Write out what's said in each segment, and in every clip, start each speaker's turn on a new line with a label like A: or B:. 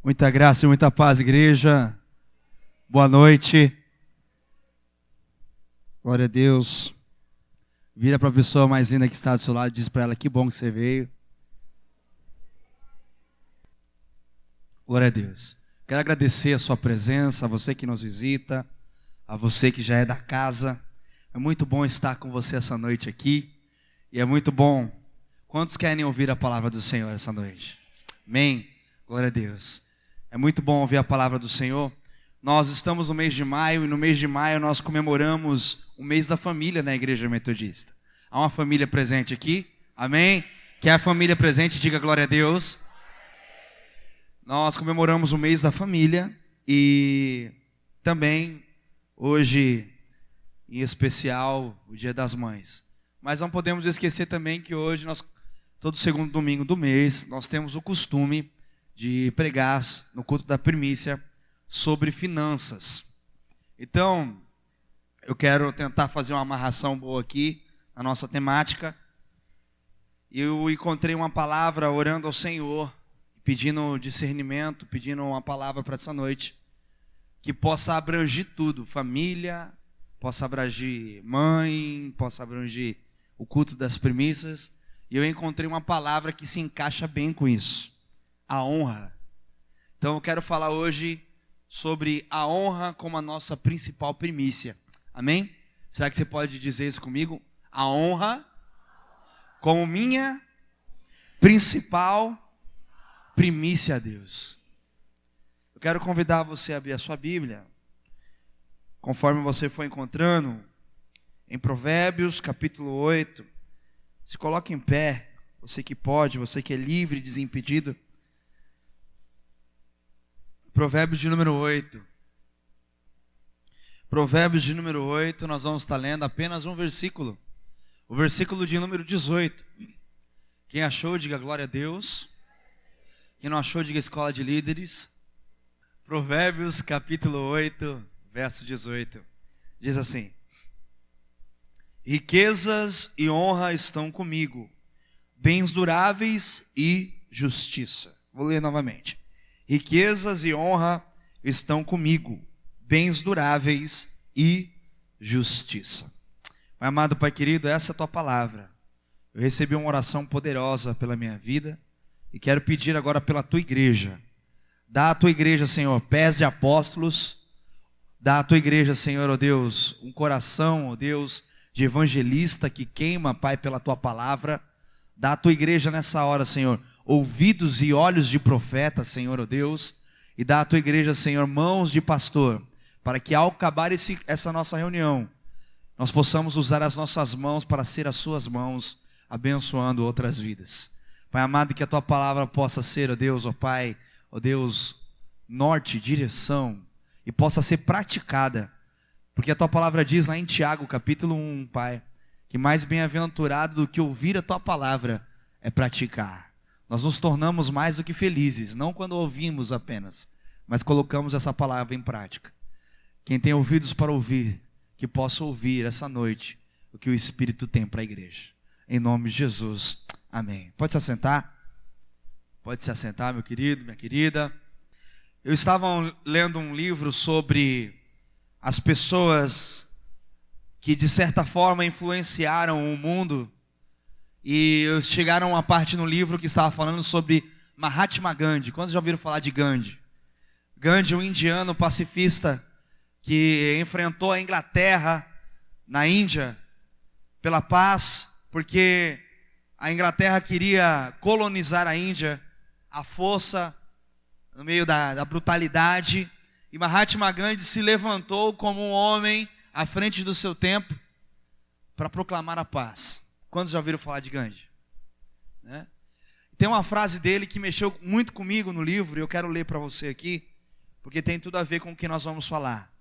A: Muita graça e muita paz, igreja. Boa noite. Glória a Deus. Vira para a pessoa mais linda que está do seu lado e diz para ela: que bom que você veio. Glória a Deus. Quero agradecer a sua presença, a você que nos visita, a você que já é da casa. É muito bom estar com você essa noite aqui. E é muito bom. Quantos querem ouvir a palavra do Senhor essa noite? Amém? Glória a Deus. É muito bom ouvir a palavra do Senhor. Nós estamos no mês de maio e no mês de maio nós comemoramos o mês da família na Igreja Metodista. Há uma família presente aqui? Amém? Que é a família presente, diga glória a Deus. Nós comemoramos o mês da família e também hoje, em especial, o Dia das Mães. Mas não podemos esquecer também que hoje, todo segundo domingo do mês, nós temos o costume de pregar no culto da primícia sobre finanças. Então, eu quero tentar fazer uma amarração boa aqui na nossa temática. Eu encontrei uma palavra orando ao Senhor, pedindo discernimento, pedindo uma palavra para essa noite, que possa abranger tudo, família, possa abranger mãe, possa abranger o culto das primícias. E eu encontrei uma palavra que se encaixa bem com isso. A honra. Então eu quero falar hoje sobre a honra como a nossa principal primícia. Amém? Será que você pode dizer isso comigo? A honra como minha principal primícia a Deus. Eu quero convidar você a abrir a sua Bíblia, conforme você for encontrando, em Provérbios capítulo 8. Se coloque em pé, você que pode, você que é livre e desimpedido. Provérbios de número 8. Provérbios de número 8, nós vamos estar lendo apenas um versículo. O versículo de número 18. Quem achou, diga glória a Deus. Quem não achou, diga escola de líderes. Provérbios capítulo 8, verso 18. Diz assim: riquezas e honra estão comigo, bens duráveis e justiça. Vou ler novamente. Riquezas e honra estão comigo, bens duráveis e justiça. Meu amado Pai querido, essa é a tua palavra. Eu recebi uma oração poderosa pela minha vida e quero pedir agora pela tua igreja. Dá à tua igreja, Senhor, pés de apóstolos. Dá à tua igreja, Senhor, ó Deus, um coração, ó Deus, de evangelista que queima, Pai, pela tua palavra. Dá à tua igreja nessa hora, Senhor, ouvidos e olhos de profeta, Senhor, ó Deus, e dá à tua igreja, Senhor, mãos de pastor, para que ao acabar essa nossa reunião, nós possamos usar as nossas mãos para ser as suas mãos, abençoando outras vidas. Pai amado, que a tua palavra possa ser, ó Deus, ó Pai, ó Deus, norte, direção, e possa ser praticada, porque a tua palavra diz lá em Tiago, capítulo 1, Pai, que mais bem-aventurado do que ouvir a tua palavra é praticar. Nós nos tornamos mais do que felizes, não quando ouvimos apenas, mas colocamos essa palavra em prática. Quem tem ouvidos para ouvir, que possa ouvir essa noite o que o Espírito tem para a igreja. Em nome de Jesus, amém. Pode se assentar? Pode se assentar, meu querido, minha querida. Eu estava lendo um livro sobre as pessoas que de certa forma influenciaram o mundo. E chegaram a uma parte no livro que estava falando sobre Mahatma Gandhi. Quantos já ouviram falar de Gandhi? Gandhi, um indiano pacifista que enfrentou a Inglaterra na Índia pela paz, porque a Inglaterra queria colonizar a Índia à força, no meio da brutalidade. E Mahatma Gandhi se levantou como um homem à frente do seu tempo para proclamar a paz. Quantos já ouviram falar de Gandhi? Né? Tem uma frase dele que mexeu muito comigo no livro, e eu quero ler para você aqui, porque tem tudo a ver com o que nós vamos falar.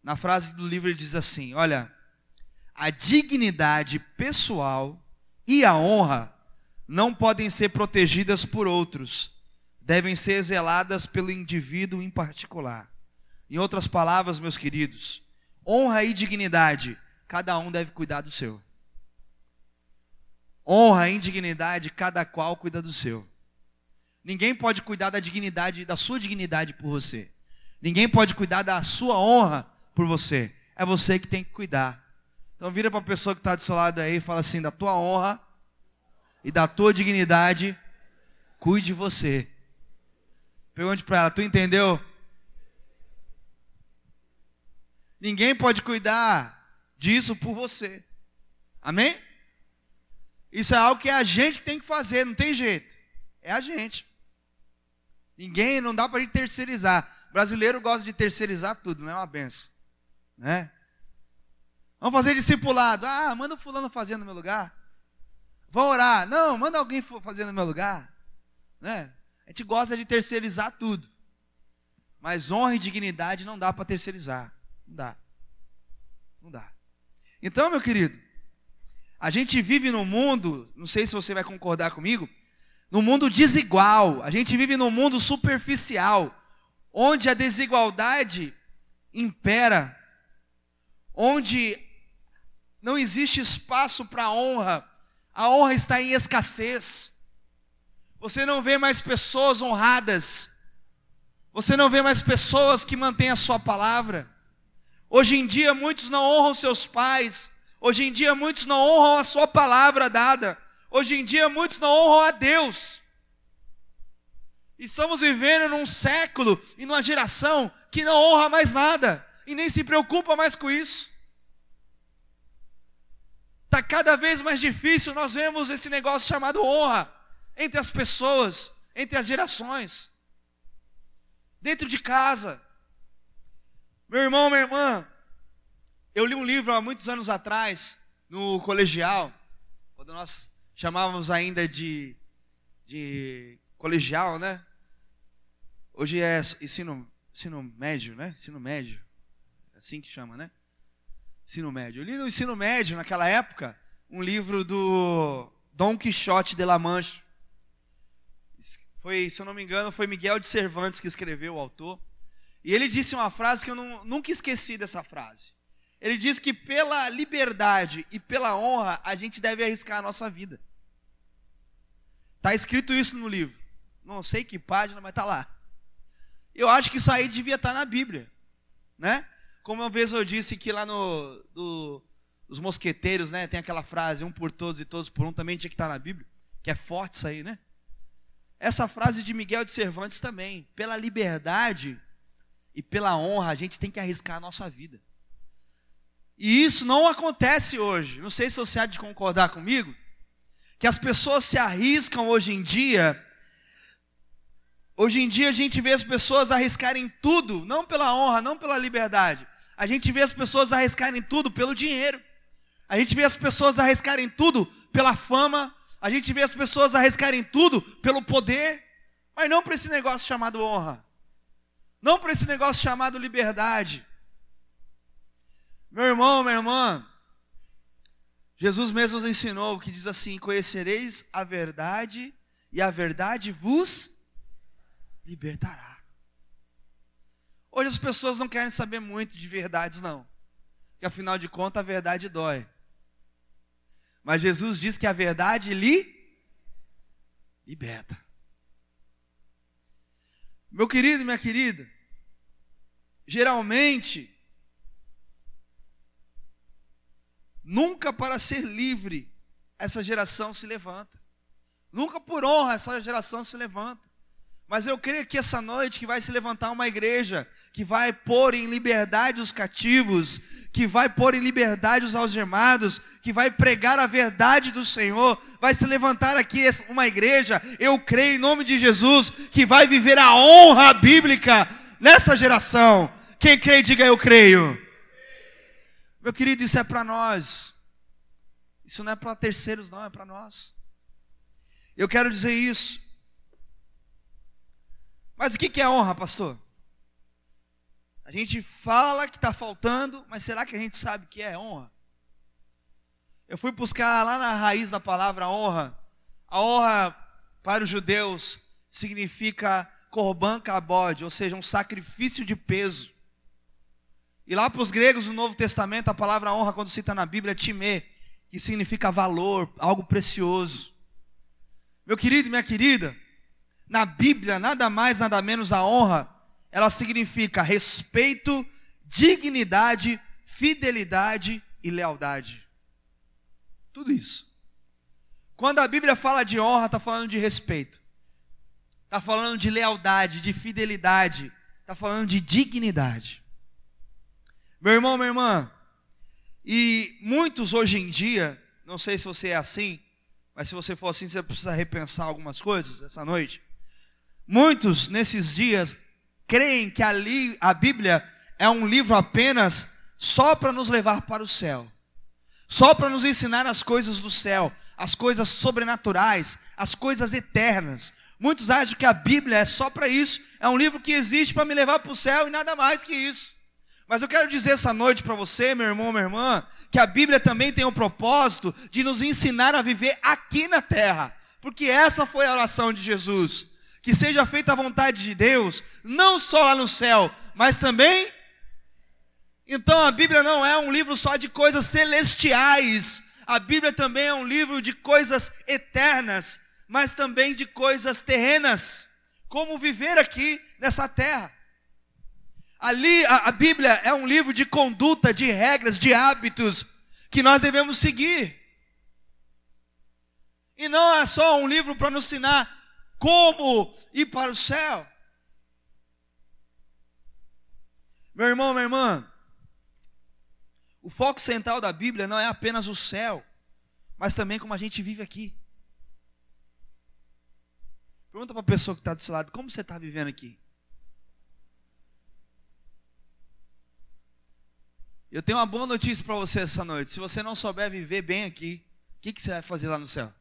A: Na frase do livro ele diz assim: olha, a dignidade pessoal e a honra não podem ser protegidas por outros, devem ser zeladas pelo indivíduo em particular. Em outras palavras, meus queridos, honra e dignidade, cada um deve cuidar do seu. Honra e indignidade, cada qual cuida do seu. Ninguém pode cuidar da sua dignidade por você. Ninguém pode cuidar da sua honra por você. É você que tem que cuidar. Então vira para a pessoa que está do seu lado aí e fala assim: da tua honra e da tua dignidade, cuide você. Pergunte para ela: tu entendeu? Ninguém pode cuidar disso por você. Amém? Isso é algo que é a gente que tem que fazer, não tem jeito. É a gente. Ninguém, não dá para gente terceirizar. O brasileiro gosta de terceirizar tudo, não é uma benção, né? Vamos fazer discipulado. Ah, manda o fulano fazer no meu lugar. Vamos orar. Não, manda alguém fazer no meu lugar, né? A gente gosta de terceirizar tudo. Mas honra e dignidade não dá para terceirizar. Não dá. Não dá. Então, meu querido, a gente vive num mundo, não sei se você vai concordar comigo, num mundo desigual. A gente vive num mundo superficial, onde a desigualdade impera, onde não existe espaço para honra. A honra está em escassez. Você não vê mais pessoas honradas. Você não vê mais pessoas que mantêm a sua palavra. Hoje em dia muitos não honram seus pais. Hoje em dia muitos não honram a sua palavra dada. Hoje em dia muitos não honram a Deus. Estamos vivendo num século e numa geração que não honra mais nada e nem se preocupa mais com isso. Está cada vez mais difícil. Nós vemos esse negócio chamado honra entre as pessoas, entre as gerações, dentro de casa. Meu irmão, minha irmã, eu li um livro há muitos anos atrás, no colegial, quando nós chamávamos ainda de colegial, né? Hoje é ensino médio, né? Ensino médio, assim que chama, né? Ensino médio. Eu li no ensino médio, naquela época, um livro do Dom Quixote de La Mancha. Se eu não me engano, foi Miguel de Cervantes que escreveu, o autor. E ele disse uma frase que eu nunca esqueci dessa frase. Ele diz que pela liberdade e pela honra, a gente deve arriscar a nossa vida. Está escrito isso no livro. Não sei que página, mas está lá. Eu acho que isso aí devia estar na Bíblia, né? Como uma vez eu disse que lá os mosqueteiros, né, tem aquela frase, um por todos e todos por um, também tinha que estar na Bíblia, que é forte isso aí, né? Essa frase de Miguel de Cervantes também, pela liberdade e pela honra, a gente tem que arriscar a nossa vida. E isso não acontece hoje. Não sei se você há de concordar comigo, que as pessoas se arriscam hoje em dia. Hoje em dia a gente vê as pessoas arriscarem tudo, não pela honra, não pela liberdade. A gente vê as pessoas arriscarem tudo pelo dinheiro. A gente vê as pessoas arriscarem tudo pela fama. A gente vê as pessoas arriscarem tudo pelo poder. Mas não para esse negócio chamado honra. Não para esse negócio chamado liberdade. Meu irmão, minha irmã, Jesus mesmo nos ensinou, que diz assim: conhecereis a verdade e a verdade vos libertará. Hoje as pessoas não querem saber muito de verdades, não. Porque afinal de contas a verdade dói. Mas Jesus diz que a verdade liberta. Meu querido e minha querida, geralmente, nunca para ser livre essa geração se levanta. Nunca por honra essa geração se levanta. Mas eu creio que essa noite que vai se levantar uma igreja que vai pôr em liberdade os cativos, que vai pôr em liberdade os algemados, que vai pregar a verdade do Senhor. Vai se levantar aqui uma igreja, eu creio em nome de Jesus, que vai viver a honra bíblica nessa geração. Quem crê, diga eu creio. Meu querido, isso é para nós. Isso não é para terceiros, não, é para nós. Eu quero dizer isso. Mas o que é honra, pastor? A gente fala que está faltando, mas será que a gente sabe o que é honra? Eu fui buscar lá na raiz da palavra honra. A honra para os judeus significa korban kabod, ou seja, um sacrifício de peso. E lá para os gregos, no Novo Testamento, a palavra honra, quando cita na Bíblia, é timê, que significa valor, algo precioso. Meu querido e minha querida, Na Bíblia, nada mais, nada menos, a honra, ela significa respeito, dignidade, fidelidade e lealdade. Tudo isso. Quando a Bíblia fala de honra, está falando de respeito. Está falando de lealdade, de fidelidade. Está falando de dignidade. Meu irmão, minha irmã, e muitos hoje em dia, não sei se você é assim, mas se você for assim, você precisa repensar algumas coisas essa noite. Muitos, nesses dias, creem que a Bíblia é um livro apenas só para nos levar para o céu. Só para nos ensinar as coisas do céu, as coisas sobrenaturais, as coisas eternas. Muitos acham que a Bíblia é só para isso, é um livro que existe para me levar para o céu e nada mais que isso. Mas eu quero dizer essa noite para você, meu irmão, minha irmã, que a Bíblia também tem o propósito de nos ensinar a viver aqui na terra. Porque essa foi a oração de Jesus. Que seja feita a vontade de Deus, não só lá no céu, mas também... Então a Bíblia não é um livro só de coisas celestiais. A Bíblia também é um livro de coisas eternas, mas também de coisas terrenas. Como viver aqui nessa terra. Ali a Bíblia é um livro de conduta, de regras, de hábitos que nós devemos seguir. E não é só um livro para nos ensinar como ir para o céu. Meu irmão, minha irmã, o foco central da Bíblia não é apenas o céu, mas também como a gente vive aqui. Pergunta para a pessoa que está do seu lado, como você está vivendo aqui? Eu tenho uma boa notícia para você essa noite. Se você não souber viver bem aqui, o que você vai fazer lá no céu?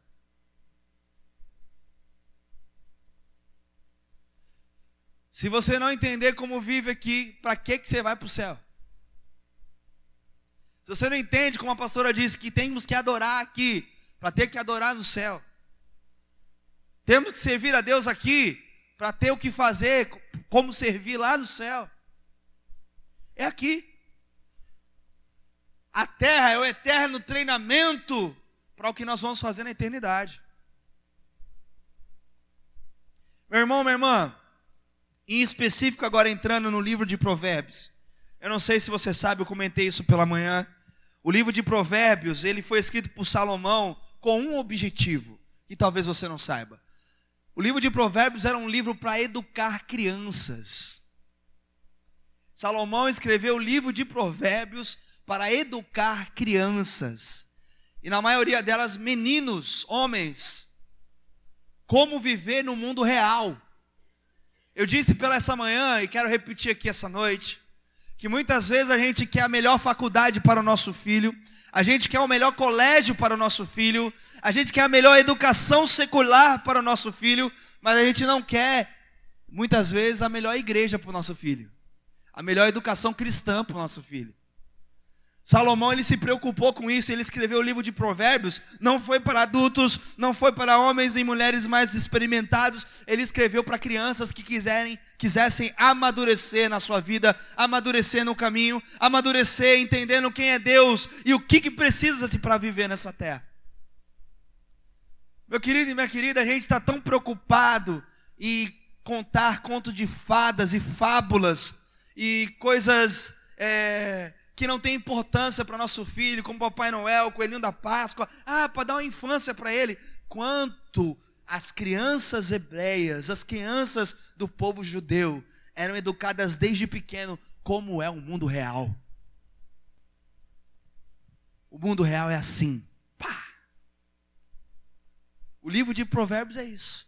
A: Se você não entender como vive aqui, para que você vai para o céu? Se você não entende, como a pastora disse, que temos que adorar aqui, para ter que adorar no céu. Temos que servir a Deus aqui, para ter o que fazer, como servir lá no céu. É aqui. A terra é o eterno treinamento para o que nós vamos fazer na eternidade. Meu irmão, minha irmã, em específico agora entrando no livro de Provérbios. Eu não sei se você sabe, eu comentei isso pela manhã. O livro de Provérbios, ele foi escrito por Salomão com um objetivo, que talvez você não saiba. O livro de Provérbios era um livro para educar crianças. Salomão escreveu o livro de Provérbios para educar crianças, e na maioria delas meninos, homens, como viver no mundo real. Eu disse pela essa manhã, e quero repetir aqui essa noite, que muitas vezes a gente quer a melhor faculdade para o nosso filho, a gente quer o melhor colégio para o nosso filho, a gente quer a melhor educação secular para o nosso filho, mas a gente não quer, muitas vezes, a melhor igreja para o nosso filho, a melhor educação cristã para o nosso filho. Salomão, ele se preocupou com isso, ele escreveu o livro de Provérbios, não foi para adultos, não foi para homens e mulheres mais experimentados, ele escreveu para crianças que quisessem amadurecer na sua vida, amadurecer no caminho, amadurecer entendendo quem é Deus e o que precisa-se para viver nessa terra. Meu querido e minha querida, a gente está tão preocupado em contar conto de fadas e fábulas e coisas... que não tem importância para nosso filho, como Papai Noel, Coelhinho da Páscoa, para dar uma infância para ele, quanto as crianças hebreias, as crianças do povo judeu, eram educadas desde pequeno, como é o mundo real. O mundo real é assim, pá. O livro de Provérbios é isso,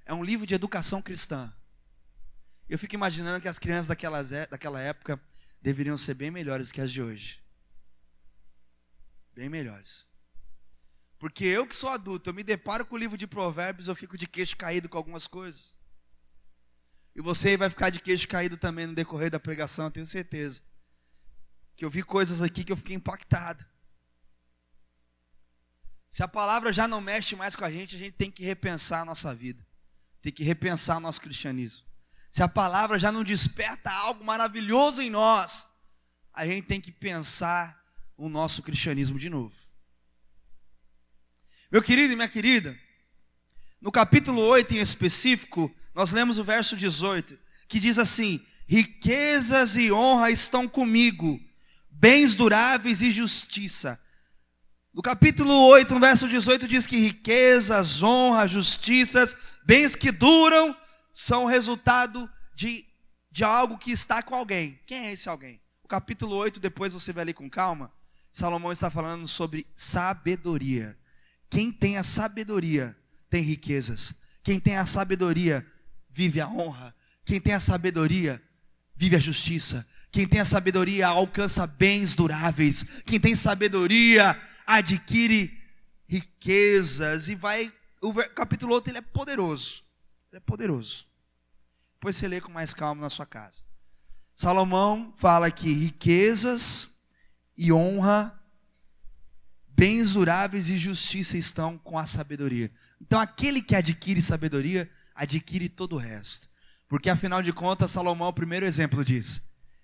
A: é um livro de educação cristã. Eu fico imaginando que as crianças daquela época deveriam ser bem melhores que as de hoje. Bem melhores. Porque eu que sou adulto, eu me deparo com o livro de Provérbios, eu fico de queixo caído com algumas coisas. E você vai ficar de queixo caído também no decorrer da pregação, eu tenho certeza. Que eu vi coisas aqui que eu fiquei impactado. Se a palavra já não mexe mais com a gente tem que repensar a nossa vida. Tem que repensar o nosso cristianismo. Se a palavra já não desperta algo maravilhoso em nós, a gente tem que pensar o nosso cristianismo de novo. Meu querido e minha querida, No capítulo 8 em específico, nós lemos o verso 18, que diz assim: riquezas e honra estão comigo, bens duráveis e justiça. No capítulo 8, no verso 18, diz que riquezas, honra, justiças, bens que duram, são resultado de algo que está com alguém. Quem é esse alguém? O capítulo 8, depois você vai ler com calma, Salomão está falando sobre sabedoria. Quem tem a sabedoria tem riquezas. Quem tem a sabedoria vive a honra. Quem tem a sabedoria vive a justiça. Quem tem a sabedoria alcança bens duráveis. Quem tem sabedoria adquire riquezas. E vai, o capítulo 8 ele é poderoso. Ele é poderoso. Depois você lê com mais calma na sua casa. Salomão fala que riquezas e honra, bens duráveis e justiça estão com a sabedoria. Então aquele que adquire sabedoria, adquire todo o resto. Porque afinal de contas, Salomão é o primeiro exemplo disso.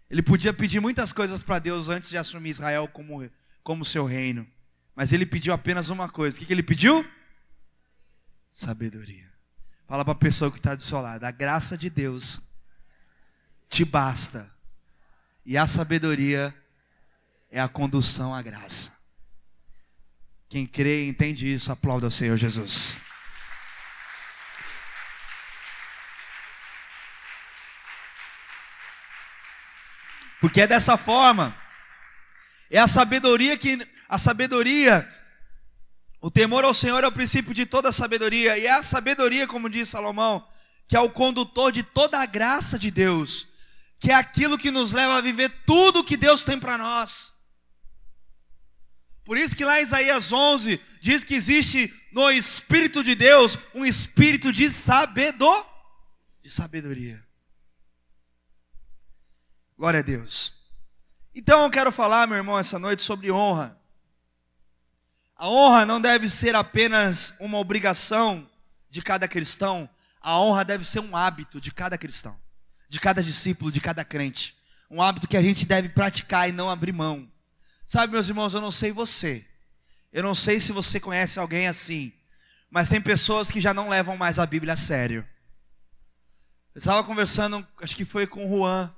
A: Ele podia pedir muitas coisas para Deus antes de assumir Israel como seu reino. Mas ele pediu apenas uma coisa. O que ele pediu? Sabedoria. Fala para a pessoa que está do seu lado: a graça de Deus te basta. E a sabedoria é a condução à graça. Quem crê e entende isso, aplauda o Senhor Jesus. Porque é dessa forma. É a sabedoria o temor ao Senhor é o princípio de toda a sabedoria. E é a sabedoria, como diz Salomão, que é o condutor de toda a graça de Deus, que é aquilo que nos leva a viver tudo que Deus tem para nós. Por isso que lá em Isaías 11, diz que existe no Espírito de Deus um espírito de sabedoria. Glória a Deus. Então eu quero falar, meu irmão, essa noite sobre honra. A honra não deve ser apenas uma obrigação de cada cristão. A honra deve ser um hábito de cada cristão, de cada discípulo, de cada crente. Um hábito que a gente deve praticar e não abrir mão. Sabe, meus irmãos, eu não sei você. Eu não sei se você conhece alguém assim. Mas tem pessoas que já não levam mais a Bíblia a sério. Eu estava conversando, acho que foi com o Juan.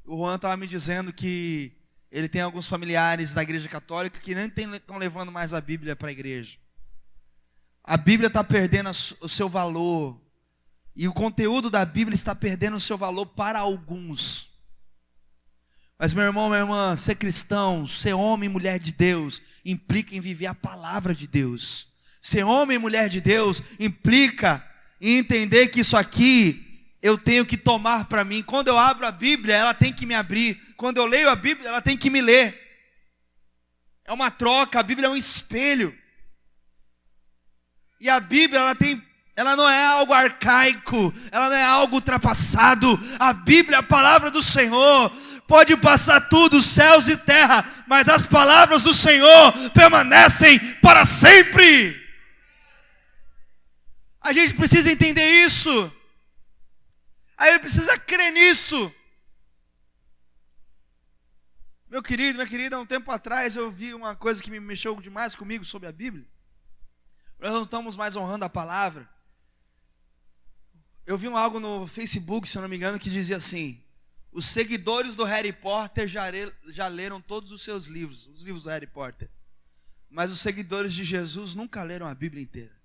A: O Juan estava me dizendo que ele tem alguns familiares da igreja católica que nem estão levando mais a Bíblia para a igreja. A Bíblia está perdendo o seu valor. E o conteúdo da Bíblia está perdendo o seu valor para alguns. Mas meu irmão, minha irmã, ser cristão, ser homem e mulher de Deus, implica em viver a palavra de Deus. Ser homem e mulher de Deus implica em entender que isso aqui eu tenho que tomar para mim. Quando eu abro a Bíblia, ela tem que me abrir. Quando eu leio a Bíblia, ela tem que me ler. É uma troca, a Bíblia é um espelho. E a Bíblia, ela não é algo arcaico, ela não é algo ultrapassado. A Bíblia é a palavra do Senhor. Pode passar tudo, céus e terra, mas as palavras do Senhor permanecem para sempre. A gente precisa entender isso. Aí ele precisa crer nisso. Meu querido, minha querida, há um tempo atrás eu vi uma coisa que me mexeu demais comigo sobre a Bíblia. Nós não estamos mais honrando a palavra. Eu vi algo no Facebook, se eu não me engano, que dizia assim: os seguidores do Harry Potter já leram todos os seus livros, os livros do Harry Potter. Mas os seguidores de Jesus nunca leram a Bíblia inteira.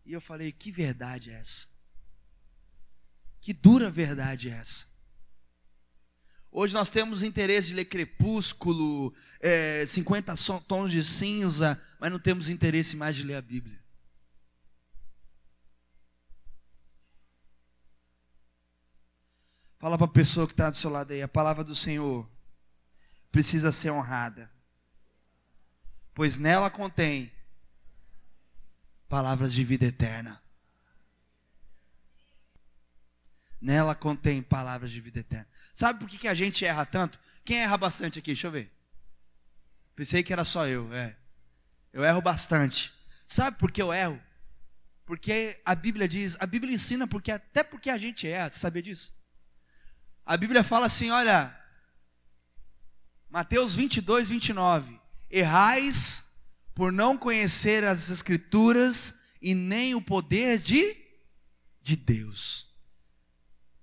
A: E eu falei: que verdade é essa? Que dura verdade é essa? Hoje nós temos interesse de ler Crepúsculo, 50 tons de cinza, mas não temos interesse mais de ler a Bíblia. Fala para a pessoa que está do seu lado aí: a palavra do Senhor precisa ser honrada, pois nela contém palavras de vida eterna. Nela contém palavras de vida eterna. Sabe por que a gente erra tanto? Quem erra bastante aqui? Deixa eu ver. Pensei que era só eu. Eu erro bastante. Sabe por que eu erro? Porque a Bíblia diz, a Bíblia ensina até porque a gente erra. Você sabia disso? A Bíblia fala assim, olha, Mateus 22, 29. Errais por não conhecer as Escrituras e nem o poder de Deus.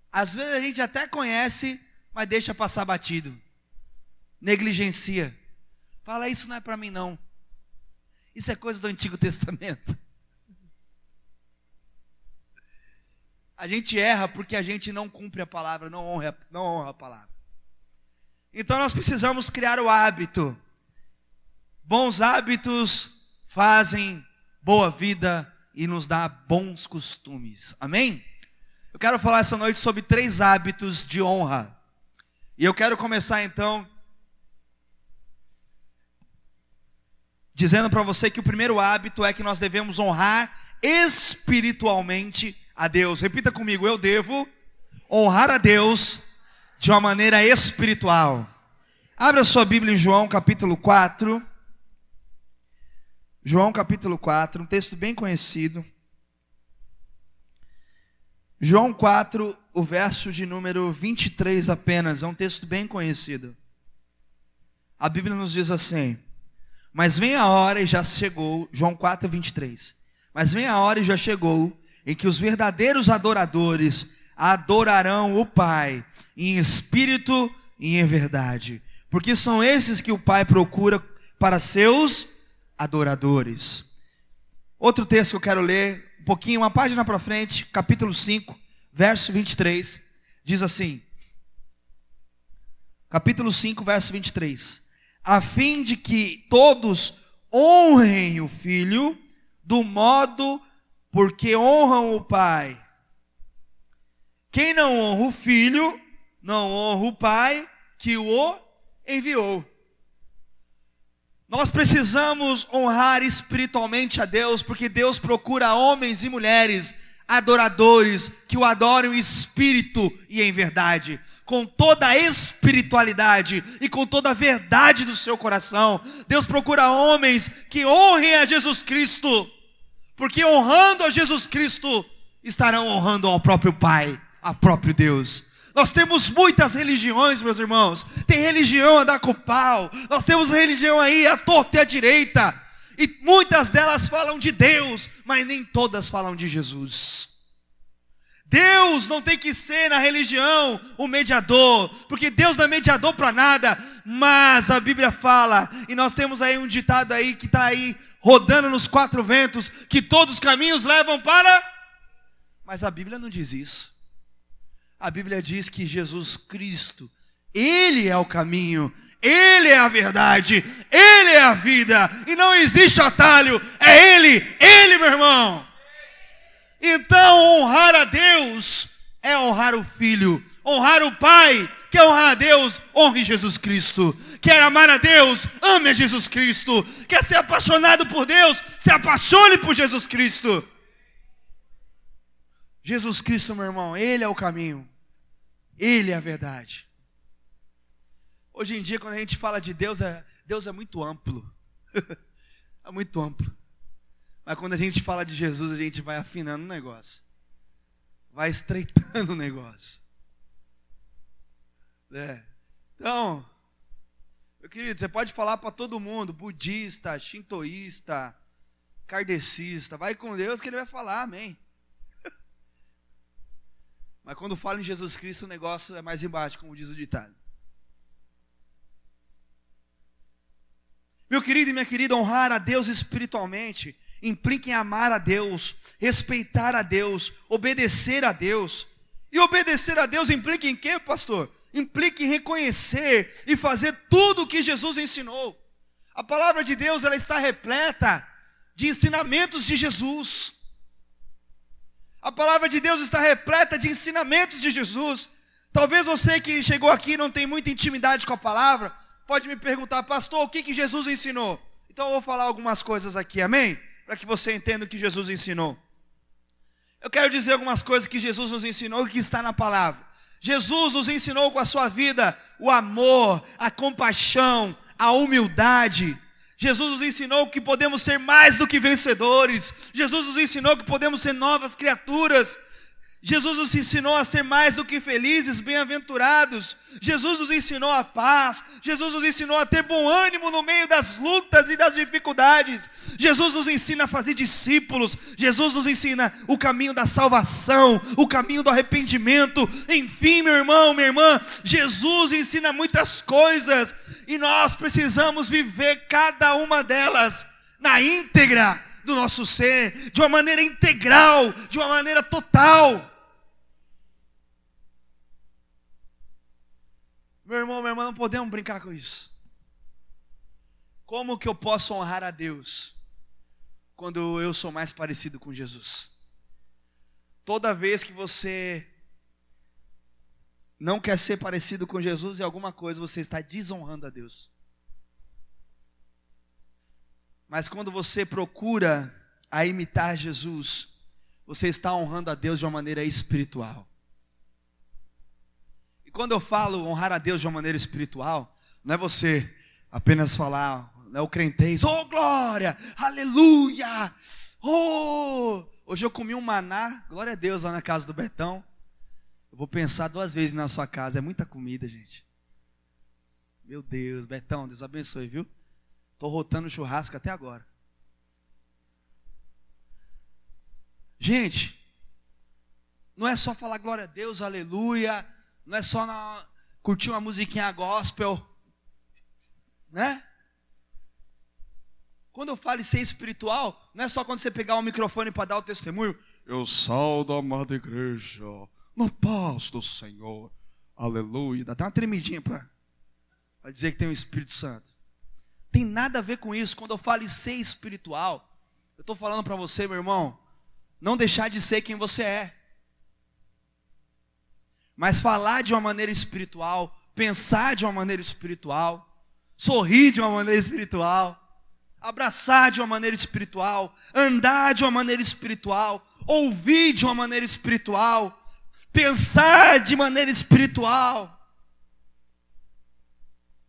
A: Às vezes a gente até conhece, mas deixa passar batido, negligencia, fala: isso não é para mim não, isso é coisa do Antigo Testamento. A gente erra porque a gente não cumpre a palavra, não honra a palavra. Então nós precisamos criar o hábito. Bons hábitos fazem boa vida e nos dá bons costumes. Amém? Eu quero falar essa noite sobre 3 hábitos de honra. E eu quero começar então dizendo para você que o primeiro hábito é que nós devemos honrar espiritualmente a Deus. Repita comigo: eu devo honrar a Deus de uma maneira espiritual. Abra sua Bíblia em João capítulo 4. João capítulo 4, um texto bem conhecido. João 4, o verso de número 23 apenas, é um texto bem conhecido. A Bíblia nos diz assim: mas vem a hora e já chegou, João 4, 23. Mas vem a hora e já chegou, em que os verdadeiros adoradores adorarão o Pai, em espírito e em verdade. Porque são esses que o Pai procura para seus adoradores. Outro texto que eu quero ler, um pouquinho, uma página para frente, capítulo 5, verso 23, diz assim, capítulo 5, verso 23, a fim de que todos honrem o Filho, do modo porque honram o Pai. Quem não honra o Filho, não honra o Pai que o enviou. Nós precisamos honrar espiritualmente a Deus, porque Deus procura homens e mulheres adoradores que o adoram em espírito e em verdade, com toda a espiritualidade e com toda a verdade do seu coração. Deus procura homens que honrem a Jesus Cristo, porque honrando a Jesus Cristo estarão honrando ao próprio Pai, ao próprio Deus. Nós temos muitas religiões, meus irmãos. Tem religião a dar com pau. Nós temos religião aí à torta e à direita. E muitas delas falam de Deus, mas nem todas falam de Jesus. Deus não tem que ser na religião o mediador, porque Deus não é mediador para nada. Mas a Bíblia fala, e nós temos aí um ditado aí que está aí rodando nos 4 ventos, que todos os caminhos levam para... Mas a Bíblia não diz isso. A Bíblia diz que Jesus Cristo, Ele é o caminho, Ele é a verdade, Ele é a vida, e não existe atalho, é Ele, meu irmão. Então honrar a Deus é honrar o Filho, honrar o Pai. Quer honrar a Deus? Honre Jesus Cristo. Quer amar a Deus? Ame a Jesus Cristo. Quer ser apaixonado por Deus? Se apaixone por Jesus Cristo. Jesus Cristo, meu irmão, Ele é o caminho, Ele é a verdade. Hoje em dia, quando a gente fala de Deus, Deus é muito amplo. É muito amplo. Mas quando a gente fala de Jesus, a gente vai afinando o negócio, vai estreitando o negócio. Então, meu querido, você pode falar para todo mundo, budista, shintoísta, kardecista, vai com Deus que Ele vai falar, amém. Mas quando fala em Jesus Cristo, o negócio é mais embaixo, como diz o ditado. Meu querido e minha querida, honrar a Deus espiritualmente implica em amar a Deus, respeitar a Deus, obedecer a Deus. E obedecer a Deus implica em quê, pastor? Implica em reconhecer e fazer tudo o que Jesus ensinou. A palavra de Deus, ela está repleta de ensinamentos de Jesus. A palavra de Deus está repleta de ensinamentos de Jesus. Talvez você que chegou aqui e não tem muita intimidade com a palavra, pode me perguntar, pastor, o que Jesus ensinou? Então eu vou falar algumas coisas aqui, amém? Para que você entenda o que Jesus ensinou. Eu quero dizer algumas coisas que Jesus nos ensinou e que está na palavra. Jesus nos ensinou com a sua vida o amor, a compaixão, a humildade. Jesus nos ensinou que podemos ser mais do que vencedores. Jesus nos ensinou que podemos ser novas criaturas. Jesus nos ensinou a ser mais do que felizes, bem-aventurados. Jesus nos ensinou a paz. Jesus nos ensinou a ter bom ânimo no meio das lutas e das dificuldades. Jesus nos ensina a fazer discípulos. Jesus nos ensina o caminho da salvação, o caminho do arrependimento. Enfim, meu irmão, minha irmã, Jesus ensina muitas coisas e nós precisamos viver cada uma delas na íntegra do nosso ser, de uma maneira integral, de uma maneira total. Meu irmão, minha irmã, não podemos brincar com isso. Como que eu posso honrar a Deus quando eu sou mais parecido com Jesus? Toda vez que você não quer ser parecido com Jesus em alguma coisa, você está desonrando a Deus. Mas quando você procura a imitar Jesus, você está honrando a Deus de uma maneira espiritual. E quando eu falo honrar a Deus de uma maneira espiritual, não é você apenas falar, não é o crentez, oh glória, aleluia, oh. Hoje eu comi um maná, glória a Deus, lá na casa do Betão. Eu vou pensar 2 vezes na sua casa, é muita comida, gente. Meu Deus, Betão, Deus abençoe, viu? Estou rotando churrasco até agora. Gente, não é só falar glória a Deus, aleluia, não é só curtir uma musiquinha gospel, né? Quando eu falo em ser espiritual, não é só quando você pegar o microfone para dar o testemunho. Eu saldo a amada igreja, na paz do Senhor, aleluia. Dá até uma tremidinha para dizer que tem o Espírito Santo. Tem nada a ver com isso. Quando eu falo em ser espiritual, eu estou falando para você, meu irmão, não deixar de ser quem você é, mas falar de uma maneira espiritual, pensar de uma maneira espiritual, sorrir de uma maneira espiritual, abraçar de uma maneira espiritual, andar de uma maneira espiritual, ouvir de uma maneira espiritual, pensar de maneira espiritual.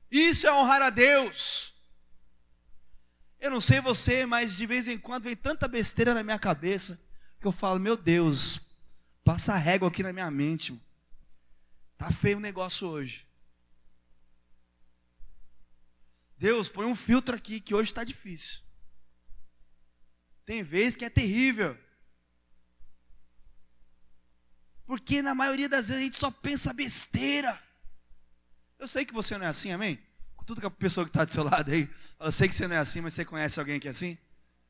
A: Isso é honrar a Deus. Eu não sei você, mas de vez em quando vem tanta besteira na minha cabeça que eu falo, meu Deus, passa a régua aqui na minha mente. Tá feio o negócio hoje. Deus, põe um filtro aqui que hoje está difícil. Tem vezes que é terrível. Porque na maioria das vezes a gente só pensa besteira. Eu sei que você não é assim, amém? Tudo que a pessoa que está do seu lado aí, eu sei que você não é assim, mas você conhece alguém que é assim?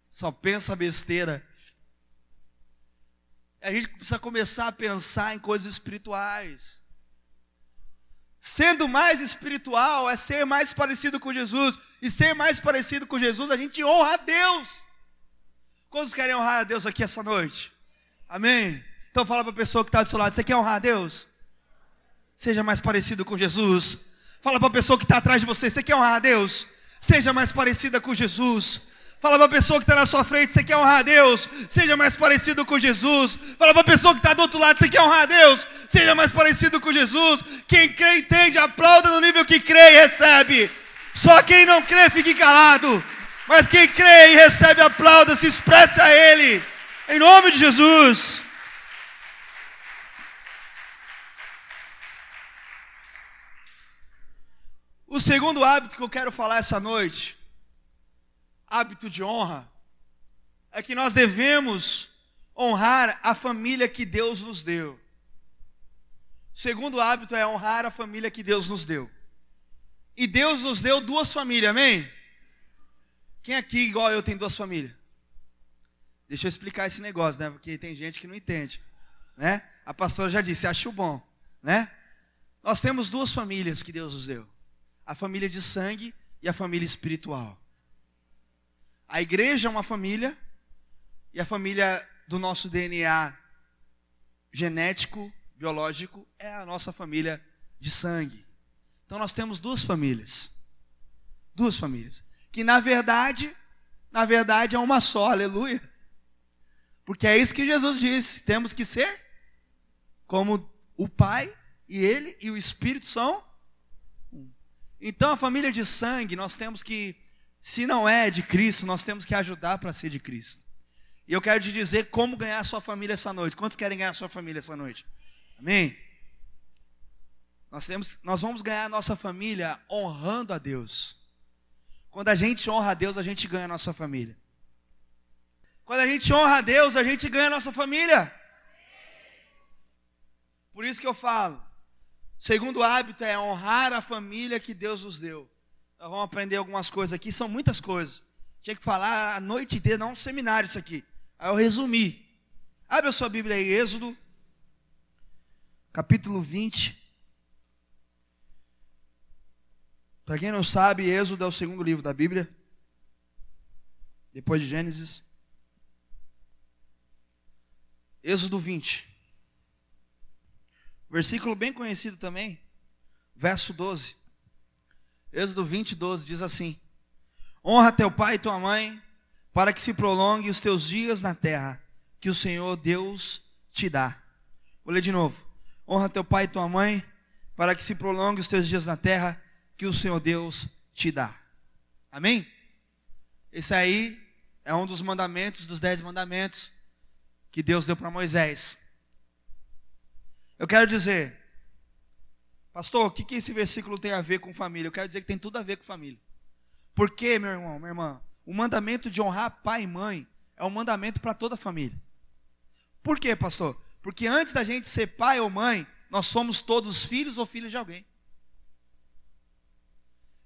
A: Só pensa besteira. A gente precisa começar a pensar em coisas espirituais. Sendo mais espiritual é ser mais parecido com Jesus. E ser mais parecido com Jesus, a gente honra a Deus. Quantos querem honrar a Deus aqui essa noite? Amém? Então fala para a pessoa que está do seu lado, você quer honrar a Deus? Seja mais parecido com Jesus. Fala para a pessoa que está atrás de você, você quer honrar a Deus? Seja mais parecida com Jesus. Fala para a pessoa que está na sua frente, você quer honrar a Deus? Seja mais parecido com Jesus. Fala para a pessoa que está do outro lado, você quer honrar a Deus? Seja mais parecido com Jesus. Quem crê, entende, aplauda no nível que crê e recebe. Só quem não crê, fique calado. Mas quem crê e recebe, aplauda, se expresse a Ele. Em nome de Jesus. O segundo hábito que eu quero falar essa noite, hábito de honra, é que nós devemos honrar a família que Deus nos deu. O segundo hábito é honrar a família que Deus nos deu. E Deus nos deu 2 famílias, amém? Quem aqui, igual eu, tem 2 famílias? Deixa eu explicar esse negócio, né? Porque tem gente que não entende, né? A pastora já disse, acho bom, né? Nós temos 2 famílias que Deus nos deu. A família de sangue e a família espiritual. A igreja é uma família, e a família do nosso DNA genético, biológico, é a nossa família de sangue. Então nós temos 2 famílias. 2 famílias. Que na verdade é uma só, aleluia. Porque é isso que Jesus disse, temos que ser como o Pai e Ele e o Espírito são. Então a família de sangue, nós temos que, se não é de Cristo, nós temos que ajudar para ser de Cristo. E eu quero te dizer como ganhar a sua família essa noite. Quantos querem ganhar a sua família essa noite? Amém? Nós vamos ganhar a nossa família honrando a Deus. Quando a gente honra a Deus, a gente ganha a nossa família. Quando a gente honra a Deus, a gente ganha a nossa família. Por isso que eu falo, o segundo hábito é honrar a família que Deus nos deu. Nós vamos aprender algumas coisas aqui, são muitas coisas. Tinha que falar a noite inteira, não um seminário isso aqui. Aí eu resumi. Abre a sua Bíblia aí, Êxodo, capítulo 20. Para quem não sabe, Êxodo é o segundo livro da Bíblia, depois de Gênesis. Êxodo 20. Versículo bem conhecido também, verso 12. Êxodo 20, 12 diz assim: honra teu pai e tua mãe, para que se prolongue os teus dias na terra, que o Senhor Deus te dá. Vou ler de novo. Honra teu pai e tua mãe, para que se prolongue os teus dias na terra, que o Senhor Deus te dá. Amém? Esse aí é um dos mandamentos, dos 10 mandamentos, que Deus deu para Moisés. Eu quero dizer, pastor, o que esse versículo tem a ver com família? Eu quero dizer que tem tudo a ver com família. Por quê, meu irmão, minha irmã? O mandamento de honrar pai e mãe é um mandamento para toda a família. Por quê, pastor? Porque antes da gente ser pai ou mãe, nós somos todos filhos ou filhas de alguém.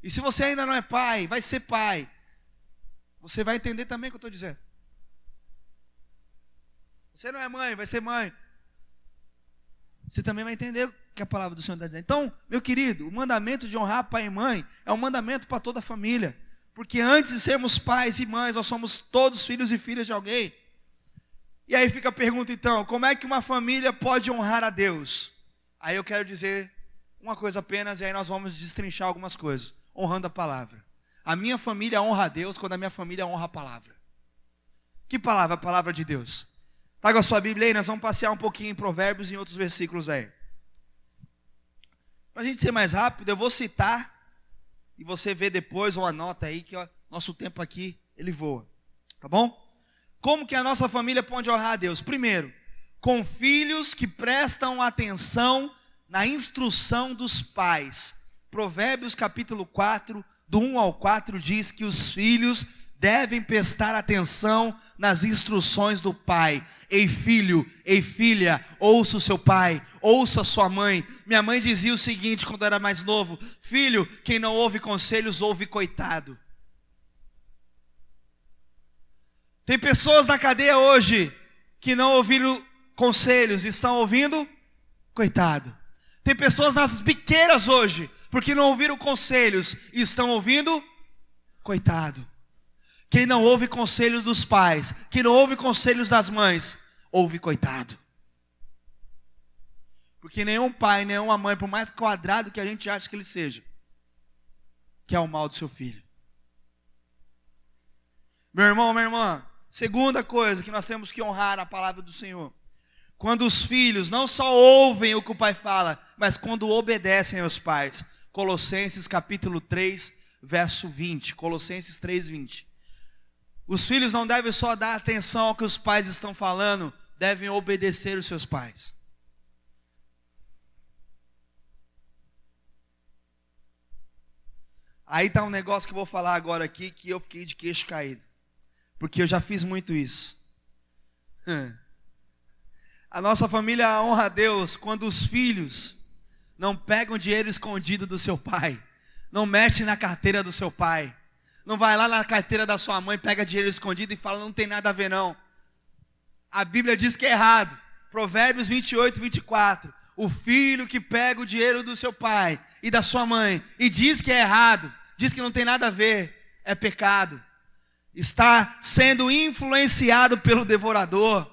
A: E se você ainda não é pai, vai ser pai, você vai entender também o que eu estou dizendo. Você não é mãe, vai ser mãe. Você também vai entender o que a palavra do Senhor está dizendo. Então, meu querido, o mandamento de honrar pai e mãe é um mandamento para toda a família. Porque antes de sermos pais e mães, nós somos todos filhos e filhas de alguém. E aí fica a pergunta então, como é que uma família pode honrar a Deus? Aí eu quero dizer uma coisa apenas, e aí nós vamos destrinchar algumas coisas. Honrando a palavra. A minha família honra a Deus quando a minha família honra a palavra. Que palavra? A palavra de Deus. Tá com a sua Bíblia aí? Nós vamos passear um pouquinho em Provérbios e em outros versículos aí. Para a gente ser mais rápido, eu vou citar e você vê depois ou anota aí que ó, nosso tempo aqui ele voa. Tá bom? Como que a nossa família pode honrar a Deus? Primeiro, com filhos que prestam atenção na instrução dos pais. Provérbios capítulo 4, do 1 ao 4 diz que os filhos devem prestar atenção nas instruções do pai. Ei filho, ei filha, ouça o seu pai, ouça a sua mãe. Minha mãe dizia o seguinte quando eu era mais novo: filho, quem não ouve conselhos, ouve coitado. Tem pessoas na cadeia hoje que não ouviram conselhos, estão ouvindo coitado. Tem pessoas nas biqueiras hoje, porque não ouviram conselhos e estão ouvindo coitado. Quem não ouve conselhos dos pais, quem não ouve conselhos das mães, ouve coitado. Porque nenhum pai, nenhuma mãe, por mais quadrado que a gente ache que ele seja, quer o mal do seu filho. Meu irmão, minha irmã, segunda coisa que nós temos que honrar a palavra do Senhor. Quando os filhos não só ouvem o que o pai fala, mas quando obedecem aos pais. Colossenses capítulo 3, verso 20. Colossenses 3, 20. Os filhos não devem só dar atenção ao que os pais estão falando, devem obedecer os seus pais. Aí está um negócio que eu vou falar agora aqui, que eu fiquei de queixo caído. Porque eu já fiz muito isso. A nossa família honra a Deus quando os filhos não pegam dinheiro escondido do seu pai, não mexe na carteira do seu pai, não vai lá na carteira da sua mãe, pega dinheiro escondido e fala, não tem nada a ver não. A Bíblia diz que é errado. Provérbios 28, 24. O filho que pega o dinheiro do seu pai e da sua mãe e diz que é errado, diz que não tem nada a ver, é pecado. Está sendo influenciado pelo devorador.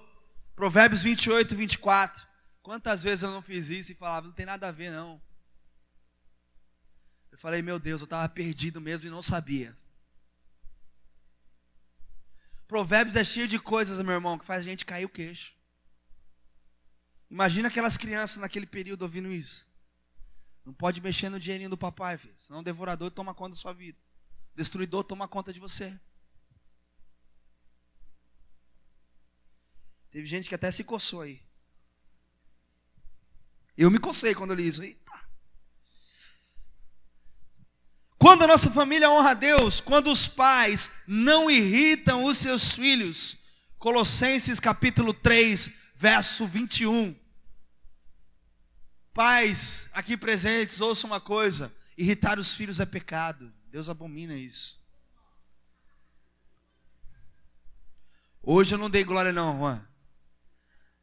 A: Provérbios 28, 24. Quantas vezes eu não fiz isso e falava, não tem nada a ver não. Eu falei, meu Deus, eu estava perdido mesmo e não sabia. Provérbios é cheio de coisas, meu irmão, que faz a gente cair o queixo. Imagina aquelas crianças naquele período ouvindo isso. Não pode mexer no dinheirinho do papai, filho, senão o devorador toma conta da sua vida. O destruidor toma conta de você. Teve gente que até se coçou aí. Eu me cocei quando eu li isso. Eita. Quando a nossa família honra a Deus, quando os pais não irritam os seus filhos. Colossenses capítulo 3, verso 21. Pais aqui presentes, ouçam uma coisa: irritar os filhos é pecado. Deus abomina isso. Hoje eu não dei glória não, Juan.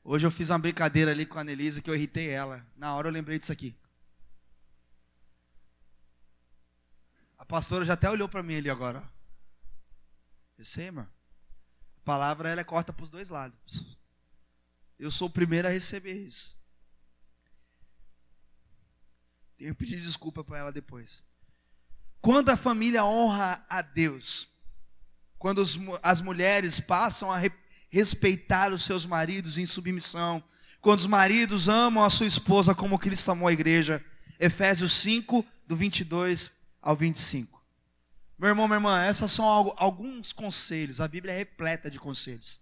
A: Hoje eu fiz uma brincadeira ali com a Anelisa que eu irritei ela. Na hora eu lembrei disso aqui. A pastora já até olhou para mim ali agora. Ó. Eu sei, irmão. A palavra ela é corta para os dois lados. Eu sou o primeiro a receber isso. Tenho que pedir desculpa para ela depois. Quando a família honra a Deus, quando as mulheres passam a respeitar os seus maridos em submissão, quando os maridos amam a sua esposa como Cristo amou a igreja, Efésios 5, do 22 ao 25. Meu irmão, minha irmã, esses são alguns conselhos, a Bíblia é repleta de conselhos,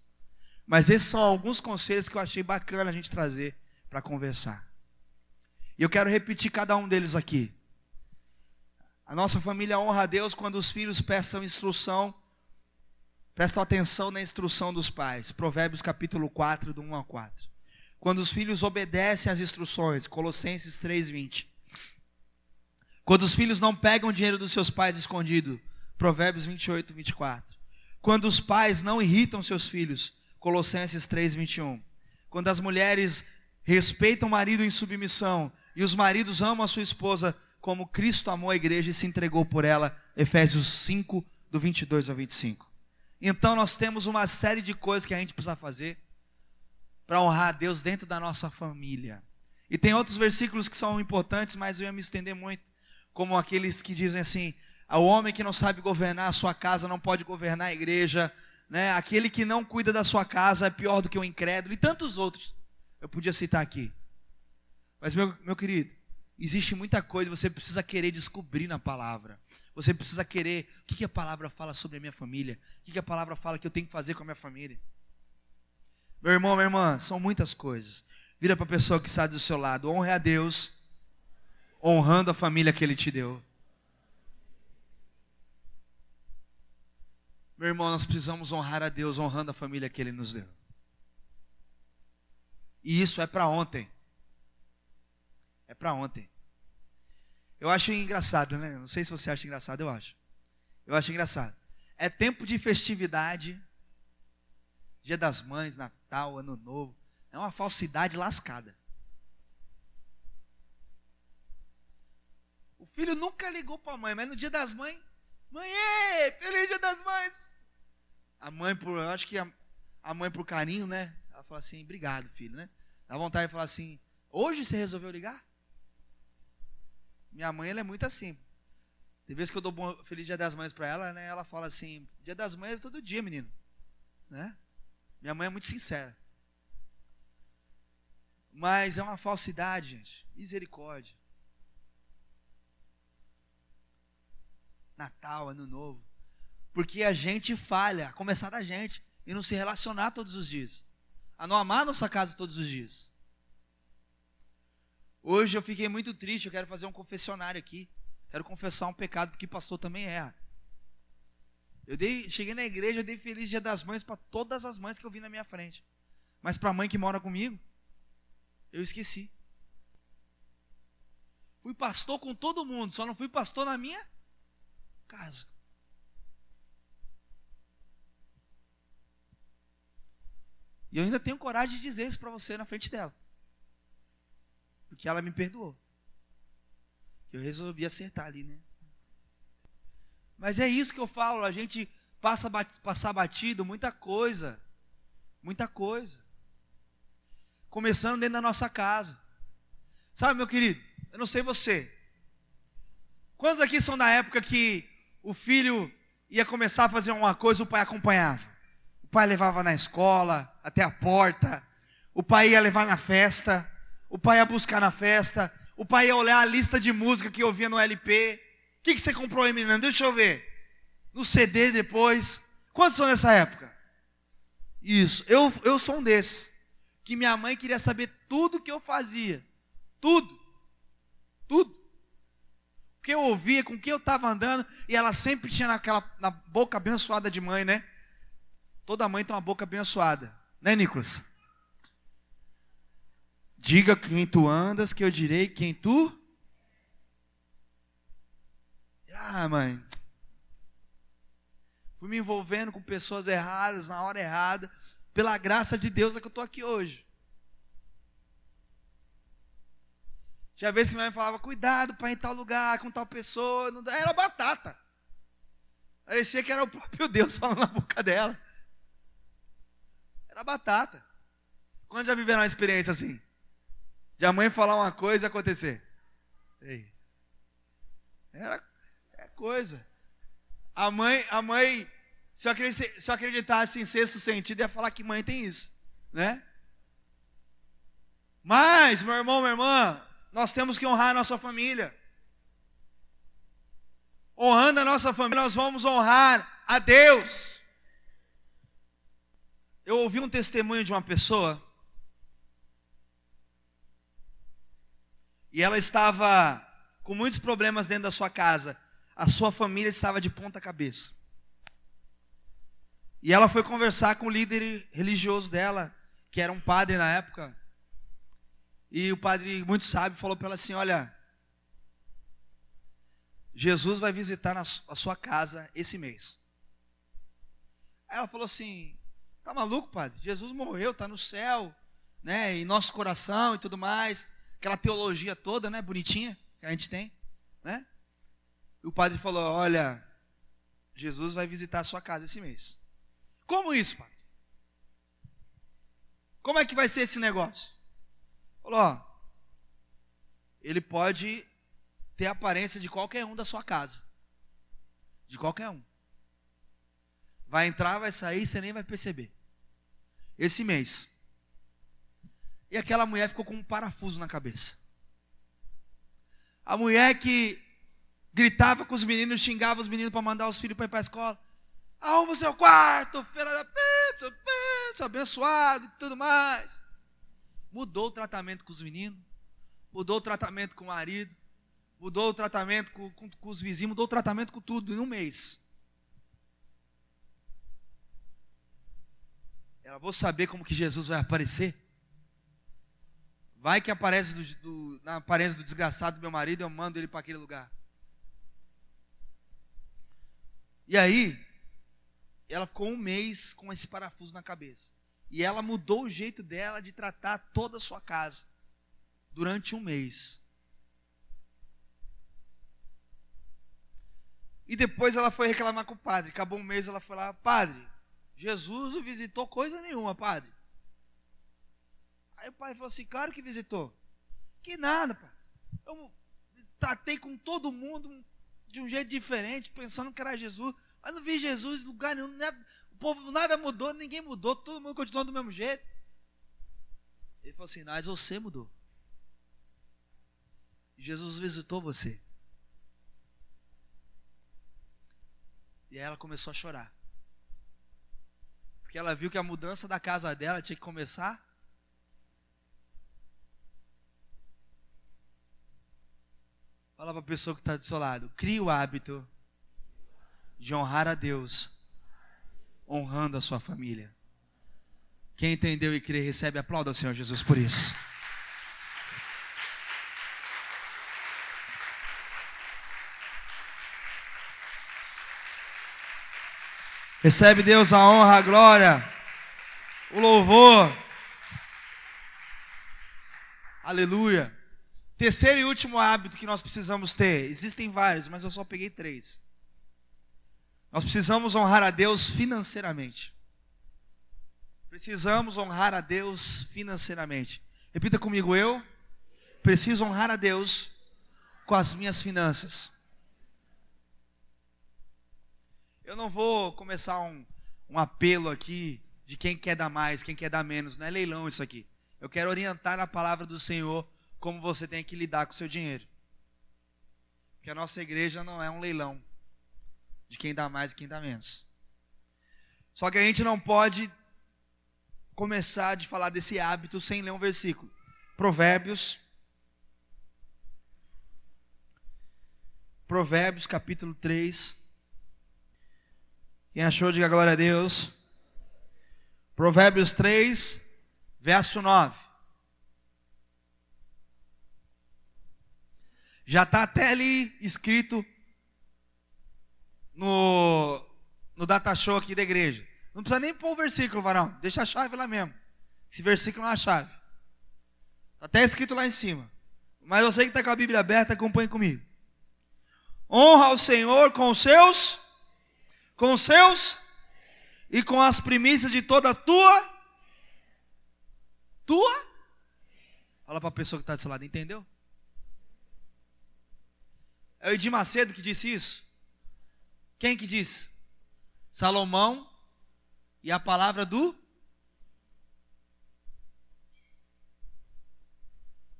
A: mas esses são alguns conselhos que eu achei bacana a gente trazer para conversar, e eu quero repetir cada um deles aqui. A nossa família honra a Deus quando os filhos prestam atenção na instrução dos pais. Provérbios capítulo 4, do 1 ao 4. Quando os filhos obedecem às instruções. Colossenses 3, 20. Quando os filhos não pegam o dinheiro dos seus pais escondido. Provérbios 28, 24. Quando os pais não irritam seus filhos. Colossenses 3, 21. Quando as mulheres respeitam o marido em submissão e os maridos amam a sua esposa como Cristo amou a igreja e se entregou por ela. Efésios 5, do 22 ao 25. Então nós temos uma série de coisas que a gente precisa fazer para honrar a Deus dentro da nossa família. E tem outros versículos que são importantes, mas eu ia me estender muito, como aqueles que dizem assim: o homem que não sabe governar a sua casa não pode governar a igreja, né? Aquele que não cuida da sua casa é pior do que o incrédulo, e tantos outros eu podia citar aqui. Mas meu querido, existe muita coisa que você precisa querer descobrir na palavra. Você precisa querer, o que a palavra fala sobre a minha família? O que a palavra fala que eu tenho que fazer com a minha família? Meu irmão, minha irmã, são muitas coisas. Vira para a pessoa que está do seu lado: honre a Deus, honrando a família que Ele te deu. Meu irmão, nós precisamos honrar a Deus, honrando a família que Ele nos deu. E isso é para ontem. É para ontem. Eu acho engraçado, né? Não sei se você acha engraçado, eu acho. Eu acho engraçado. É tempo de festividade, Dia das Mães, Natal, Ano Novo. É uma falsidade lascada. O filho nunca ligou para a mãe, mas no Dia das Mães, mãe, feliz Dia das Mães. A mãe, eu acho que a mãe por carinho, né? Ela fala assim: obrigado, filho, né? Dá vontade de falar assim: hoje você resolveu ligar? Minha mãe, ela é muito assim. Tem vezes que eu dou feliz Dia das Mães para ela, né? Ela fala assim: Dia das Mães é todo dia, menino, né? Minha mãe é muito sincera. Mas é uma falsidade, gente. Misericórdia. Natal, Ano Novo. Porque a gente falha, a começar da gente, e não se relacionar todos os dias, a não amar a nossa casa todos os dias. Hoje eu fiquei muito triste, eu quero fazer um confessionário aqui. Quero confessar um pecado, porque pastor também erra. Cheguei na igreja, eu dei feliz Dia das Mães para todas as mães que eu vi na minha frente. Mas para a mãe que mora comigo, eu esqueci. Fui pastor com todo mundo, só não fui pastor na minha casa. E eu ainda tenho coragem de dizer isso para você na frente dela. Porque ela me perdoou. Eu resolvi acertar ali, né? Mas é isso que eu falo, a gente passar batido muita coisa. Muita coisa. Começando dentro da nossa casa. Sabe, meu querido, eu não sei você. Quantos aqui são da época que o filho ia começar a fazer uma coisa, o pai acompanhava? O pai levava na escola, até a porta. O pai ia levar na festa. O pai ia buscar na festa. O pai ia olhar a lista de música que ouvia no LP. O que você comprou aí, menina? Deixa eu ver. No CD depois. Quantos são nessa época? Isso, eu sou um desses, que minha mãe queria saber tudo que eu fazia, tudo, que eu ouvia, com que eu estava andando, e ela sempre tinha na boca abençoada de mãe, né? Toda mãe tem uma boca abençoada, né, Nicolas? Diga quem tu andas, que eu direi quem tu... Ah, mãe, fui me envolvendo com pessoas erradas, na hora errada, pela graça de Deus é que eu estou aqui hoje. Tinha vezes que minha mãe falava, cuidado para ir em tal lugar, com tal pessoa, não dá, era batata. Parecia que era o próprio Deus falando na boca dela. Era batata. Quando já viveram uma experiência assim? De a mãe falar uma coisa e acontecer? Ei. É coisa. A mãe, se eu acreditasse em sexto sentido, ia falar que mãe tem isso, né? Mas, meu irmão, minha irmã, nós temos que honrar a nossa família. Honrando a nossa família, nós vamos honrar a Deus. Eu ouvi um testemunho de uma pessoa, e ela estava com muitos problemas dentro da sua casa. A sua família estava de ponta cabeça. E ela foi conversar com o líder religioso dela, que era um padre na época. E o padre, muito sábio, falou para ela assim, olha, Jesus vai visitar a sua casa esse mês. Aí ela falou assim, tá maluco, padre? Jesus morreu, está no céu, né, em nosso coração e tudo mais. Aquela teologia toda, né, bonitinha, que a gente tem, né? E o padre falou, olha, Jesus vai visitar a sua casa esse mês. Como isso, padre? Como é que vai ser esse negócio? Falou, ó, ele pode ter a aparência de qualquer um da sua casa. De qualquer um. Vai entrar, vai sair, você nem vai perceber. Esse mês. E aquela mulher ficou com um parafuso na cabeça. A mulher que gritava com os meninos, xingava os meninos para mandar os filhos para ir para a escola. Arruma o seu quarto, filha da pizza, abençoado e tudo mais. Mudou o tratamento com os meninos, mudou o tratamento com o marido, mudou o tratamento com os vizinhos, mudou o tratamento com tudo em um mês. Ela, vou saber como que Jesus vai aparecer? Vai que aparece na aparência do desgraçado do meu marido, eu mando ele para aquele lugar. E aí, ela ficou um mês com esse parafuso na cabeça. E ela mudou o jeito dela de tratar toda a sua casa. Durante um mês. E depois ela foi reclamar com o padre. Acabou um mês, ela foi lá, padre, Jesus não visitou coisa nenhuma, padre. Aí o pai falou assim, claro que visitou. Que nada, pai. Eu tratei com todo mundo de um jeito diferente, pensando que era Jesus, mas não vi Jesus em lugar nenhum, o povo nada mudou, ninguém mudou, todo mundo continuou do mesmo jeito. Ele falou assim, mas você mudou. Jesus visitou você. E aí ela começou a chorar. Porque ela viu que a mudança da casa dela tinha que começar. Fala para a pessoa que está do seu lado. Crie o hábito de honrar a Deus, honrando a sua família. Quem entendeu e crê, recebe, aplauda ao Senhor Jesus por isso. Recebe, Deus, a honra, a glória, o louvor. Aleluia. Terceiro e último hábito que nós precisamos ter. Existem vários, mas eu só peguei 3. Nós precisamos honrar a Deus financeiramente. Precisamos honrar a Deus financeiramente. Repita comigo, eu preciso honrar a Deus com as minhas finanças. Eu não vou começar um apelo aqui de quem quer dar mais, quem quer dar menos. Não é leilão isso aqui. Eu quero orientar na palavra do Senhor como você tem que lidar com o seu dinheiro. Porque a nossa igreja não é um leilão de quem dá mais e quem dá menos. Só que a gente não pode começar de falar desse hábito sem ler um versículo. Provérbios capítulo 3. Quem achou, diga glória a Deus. Provérbios 3, verso 9. Já está até ali escrito no data show aqui da igreja. Não precisa nem pôr o versículo, varão. Deixa a chave lá mesmo. Esse versículo é uma chave. Está até escrito lá em cima. Mas você que está com a Bíblia aberta, acompanhe comigo. Honra ao Senhor com os seus e com as primícias de toda a tua. Fala para a pessoa que está do seu lado, entendeu? É o Edir Macedo que disse isso? Quem que disse? Salomão. E a palavra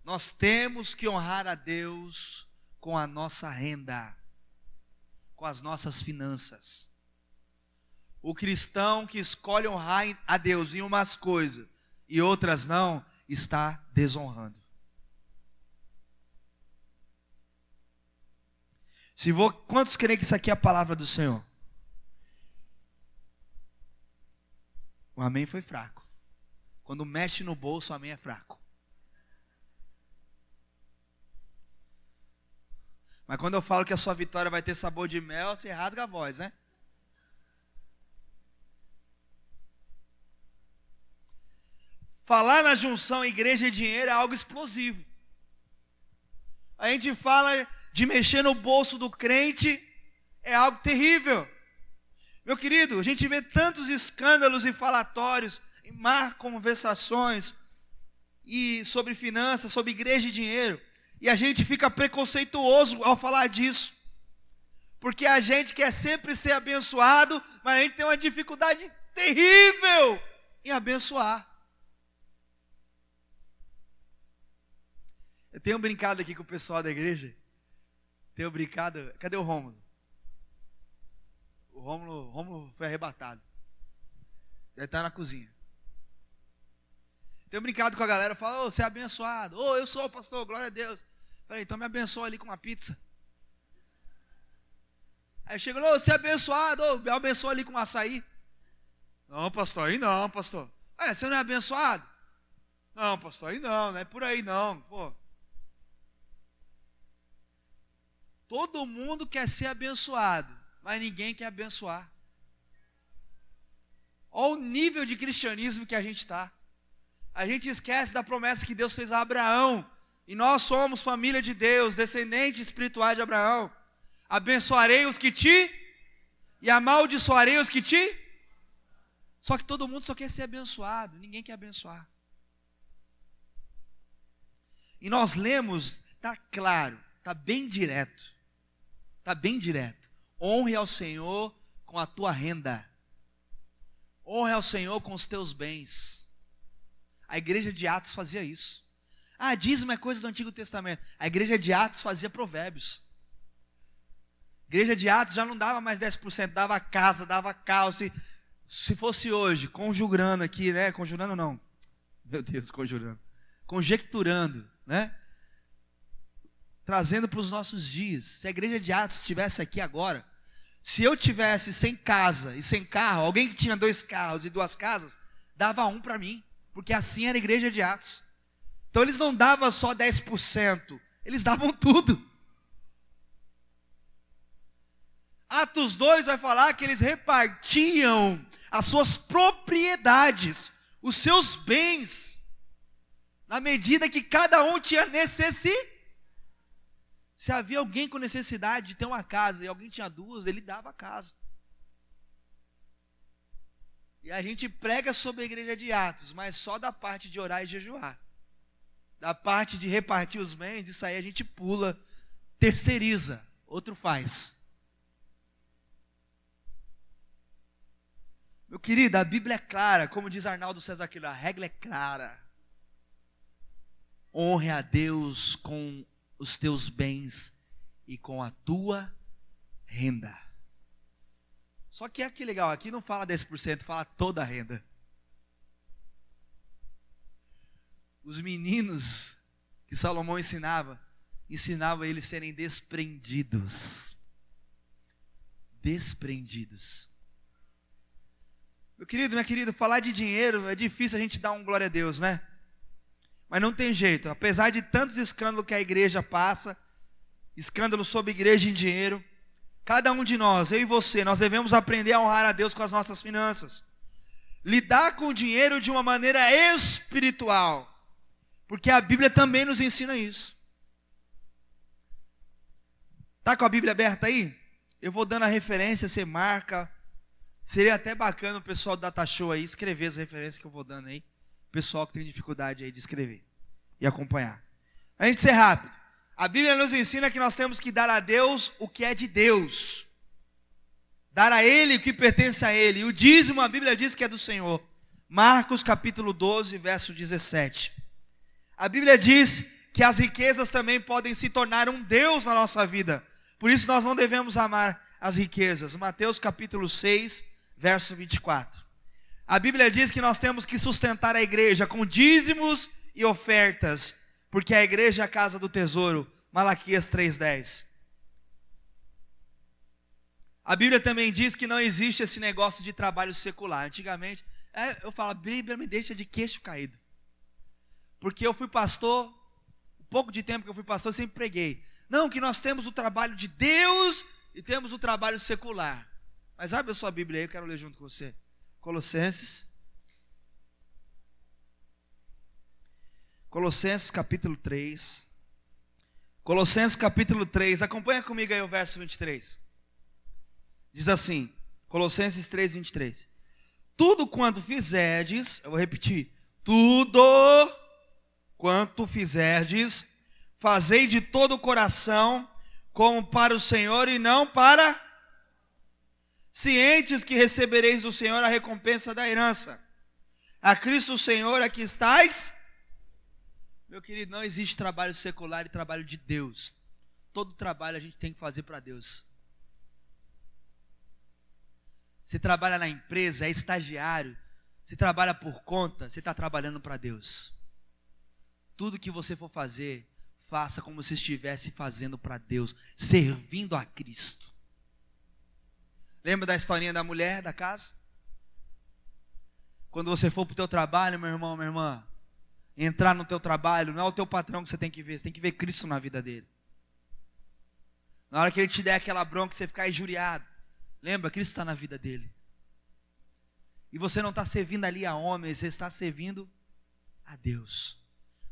A: nós temos que honrar a Deus com a nossa renda, com as nossas finanças. O cristão que escolhe honrar a Deus em umas coisas e outras não, está desonrando. Quantos creem que isso aqui é a palavra do Senhor? O amém foi fraco. Quando mexe no bolso, o amém é fraco. Mas quando eu falo que a sua vitória vai ter sabor de mel, você rasga a voz, né? Falar na junção igreja e dinheiro é algo explosivo. A gente fala de mexer no bolso do crente, é algo terrível. Meu querido, a gente vê tantos escândalos e falatórios, em má conversações, e sobre finanças, sobre igreja e dinheiro, e a gente fica preconceituoso ao falar disso, porque a gente quer sempre ser abençoado, mas a gente tem uma dificuldade terrível em abençoar. Eu tenho brincado aqui com o pessoal da igreja, cadê o Rômulo? O Rômulo foi arrebatado. Deve estar na cozinha. Tenho brincado com a galera, falo, você é abençoado. Eu sou, pastor, glória a Deus. Falei, então me abençoa ali com uma pizza. Aí chega, você é abençoado, me abençoa ali com um açaí. Não, pastor, aí não, pastor. Você não é abençoado? Não, pastor, aí não é por aí não, pô. Todo mundo quer ser abençoado, mas ninguém quer abençoar. Olha o nível de cristianismo que a gente está. A gente esquece da promessa que Deus fez a Abraão. E nós somos família de Deus, descendentes espirituais de Abraão. Abençoarei os que te e amaldiçoarei os que te. Só que todo mundo só quer ser abençoado, ninguém quer abençoar. E nós lemos, está claro, está bem direto. Está bem direto. Honre ao Senhor com a tua renda. Honre ao Senhor com os teus bens. A igreja de Atos fazia isso. Dízimo é coisa do Antigo Testamento. A igreja de Atos fazia provérbios. A igreja de Atos já não dava mais 10%, dava casa, dava carro. Se fosse hoje, conjurando aqui, né? Conjurando não. Meu Deus, conjurando. Conjecturando, né? Trazendo para os nossos dias. Se a igreja de Atos estivesse aqui agora, se eu tivesse sem casa e sem carro, alguém que tinha 2 carros e 2 casas, dava 1 para mim, porque assim era a igreja de Atos. Então eles não davam só 10%, eles davam tudo. Atos 2 vai falar que eles repartiam as suas propriedades, os seus bens, na medida que cada um tinha necessidade. Se havia alguém com necessidade de ter uma casa e alguém tinha 2, ele dava a casa. E a gente prega sobre a igreja de Atos, mas só da parte de orar e jejuar. Da parte de repartir os bens, isso aí a gente pula, terceiriza, outro faz. Meu querido, a Bíblia é clara, como diz Arnaldo César Aquino, a regra é clara. Honre a Deus com os teus bens e com a tua renda. Só que aqui legal, aqui não fala 10%, fala toda a renda. os meninos que Salomão ensinava eles a serem desprendidos. Desprendidos. Meu querido, minha querida, falar de dinheiro é difícil a gente dar um glória a Deus, né? Mas não tem jeito, apesar de tantos escândalos que a igreja passa, escândalos sobre igreja em dinheiro, cada um de nós, eu e você, nós devemos aprender a honrar a Deus com as nossas finanças. Lidar com o dinheiro de uma maneira espiritual, porque a Bíblia também nos ensina isso. Está com a Bíblia aberta aí? Eu vou dando a referência, você marca. Seria até bacana o pessoal do Data Show aí escrever as referências que eu vou dando aí. O pessoal que tem dificuldade aí de escrever e acompanhar. A gente ser rápido. A Bíblia nos ensina que nós temos que dar a Deus o que é de Deus. Dar a Ele o que pertence a Ele. E o dízimo, a Bíblia diz que é do Senhor. Marcos capítulo 12, verso 17. A Bíblia diz que as riquezas também podem se tornar um Deus na nossa vida. Por isso nós não devemos amar as riquezas. Mateus capítulo 6, verso 24. A Bíblia diz que nós temos que sustentar a igreja com dízimos e ofertas, porque a igreja é a casa do tesouro. Malaquias 3:10. A Bíblia também diz que não existe esse negócio de trabalho secular. Antigamente, eu falo, a Bíblia me deixa de queixo caído. Porque eu fui pastor, um pouco de tempo que eu fui pastor, eu sempre preguei. Não, que nós temos o trabalho de Deus e temos o trabalho secular. Mas abre a sua Bíblia aí, eu quero ler junto com você. Colossenses capítulo 3. Colossenses capítulo 3, acompanha comigo aí o verso 23. Diz assim, Colossenses 3, 23. Tudo quanto fizerdes, eu vou repetir. Tudo quanto fizerdes, fazei de todo o coração, como para o Senhor e não para... cientes que recebereis do Senhor a recompensa da herança. A Cristo o Senhor, aqui estais. Meu querido, não existe trabalho secular e trabalho de Deus. Todo trabalho a gente tem que fazer para Deus. Você trabalha na empresa, é estagiário, você trabalha por conta, você está trabalhando para Deus. Tudo que você for fazer, faça como se estivesse fazendo para Deus, servindo a Cristo. Lembra da historinha da mulher da casa? Quando você for para o teu trabalho, meu irmão, minha irmã, entrar no teu trabalho, não é o teu patrão que você tem que ver Cristo na vida dele. Na hora que ele te der aquela bronca, você ficar injuriado, lembra, Cristo está na vida dele. E você não está servindo ali a homens, você está servindo a Deus.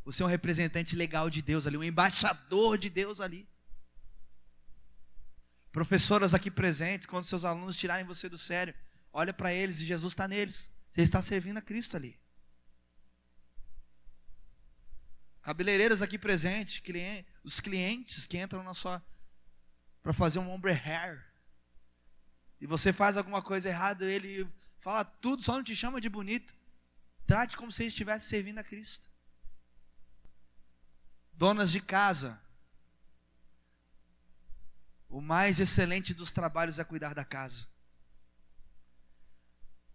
A: Você é um representante legal de Deus ali, um embaixador de Deus ali. Professoras aqui presentes, quando seus alunos tirarem você do sério, olha para eles e Jesus está neles. Você está servindo a Cristo ali. Cabeleireiros aqui presentes, os clientes que entram na sua para fazer um ombre hair. E você faz alguma coisa errada, ele fala tudo, só não te chama de bonito. Trate como se ele estivesse servindo a Cristo. Donas de casa, o mais excelente dos trabalhos é cuidar da casa.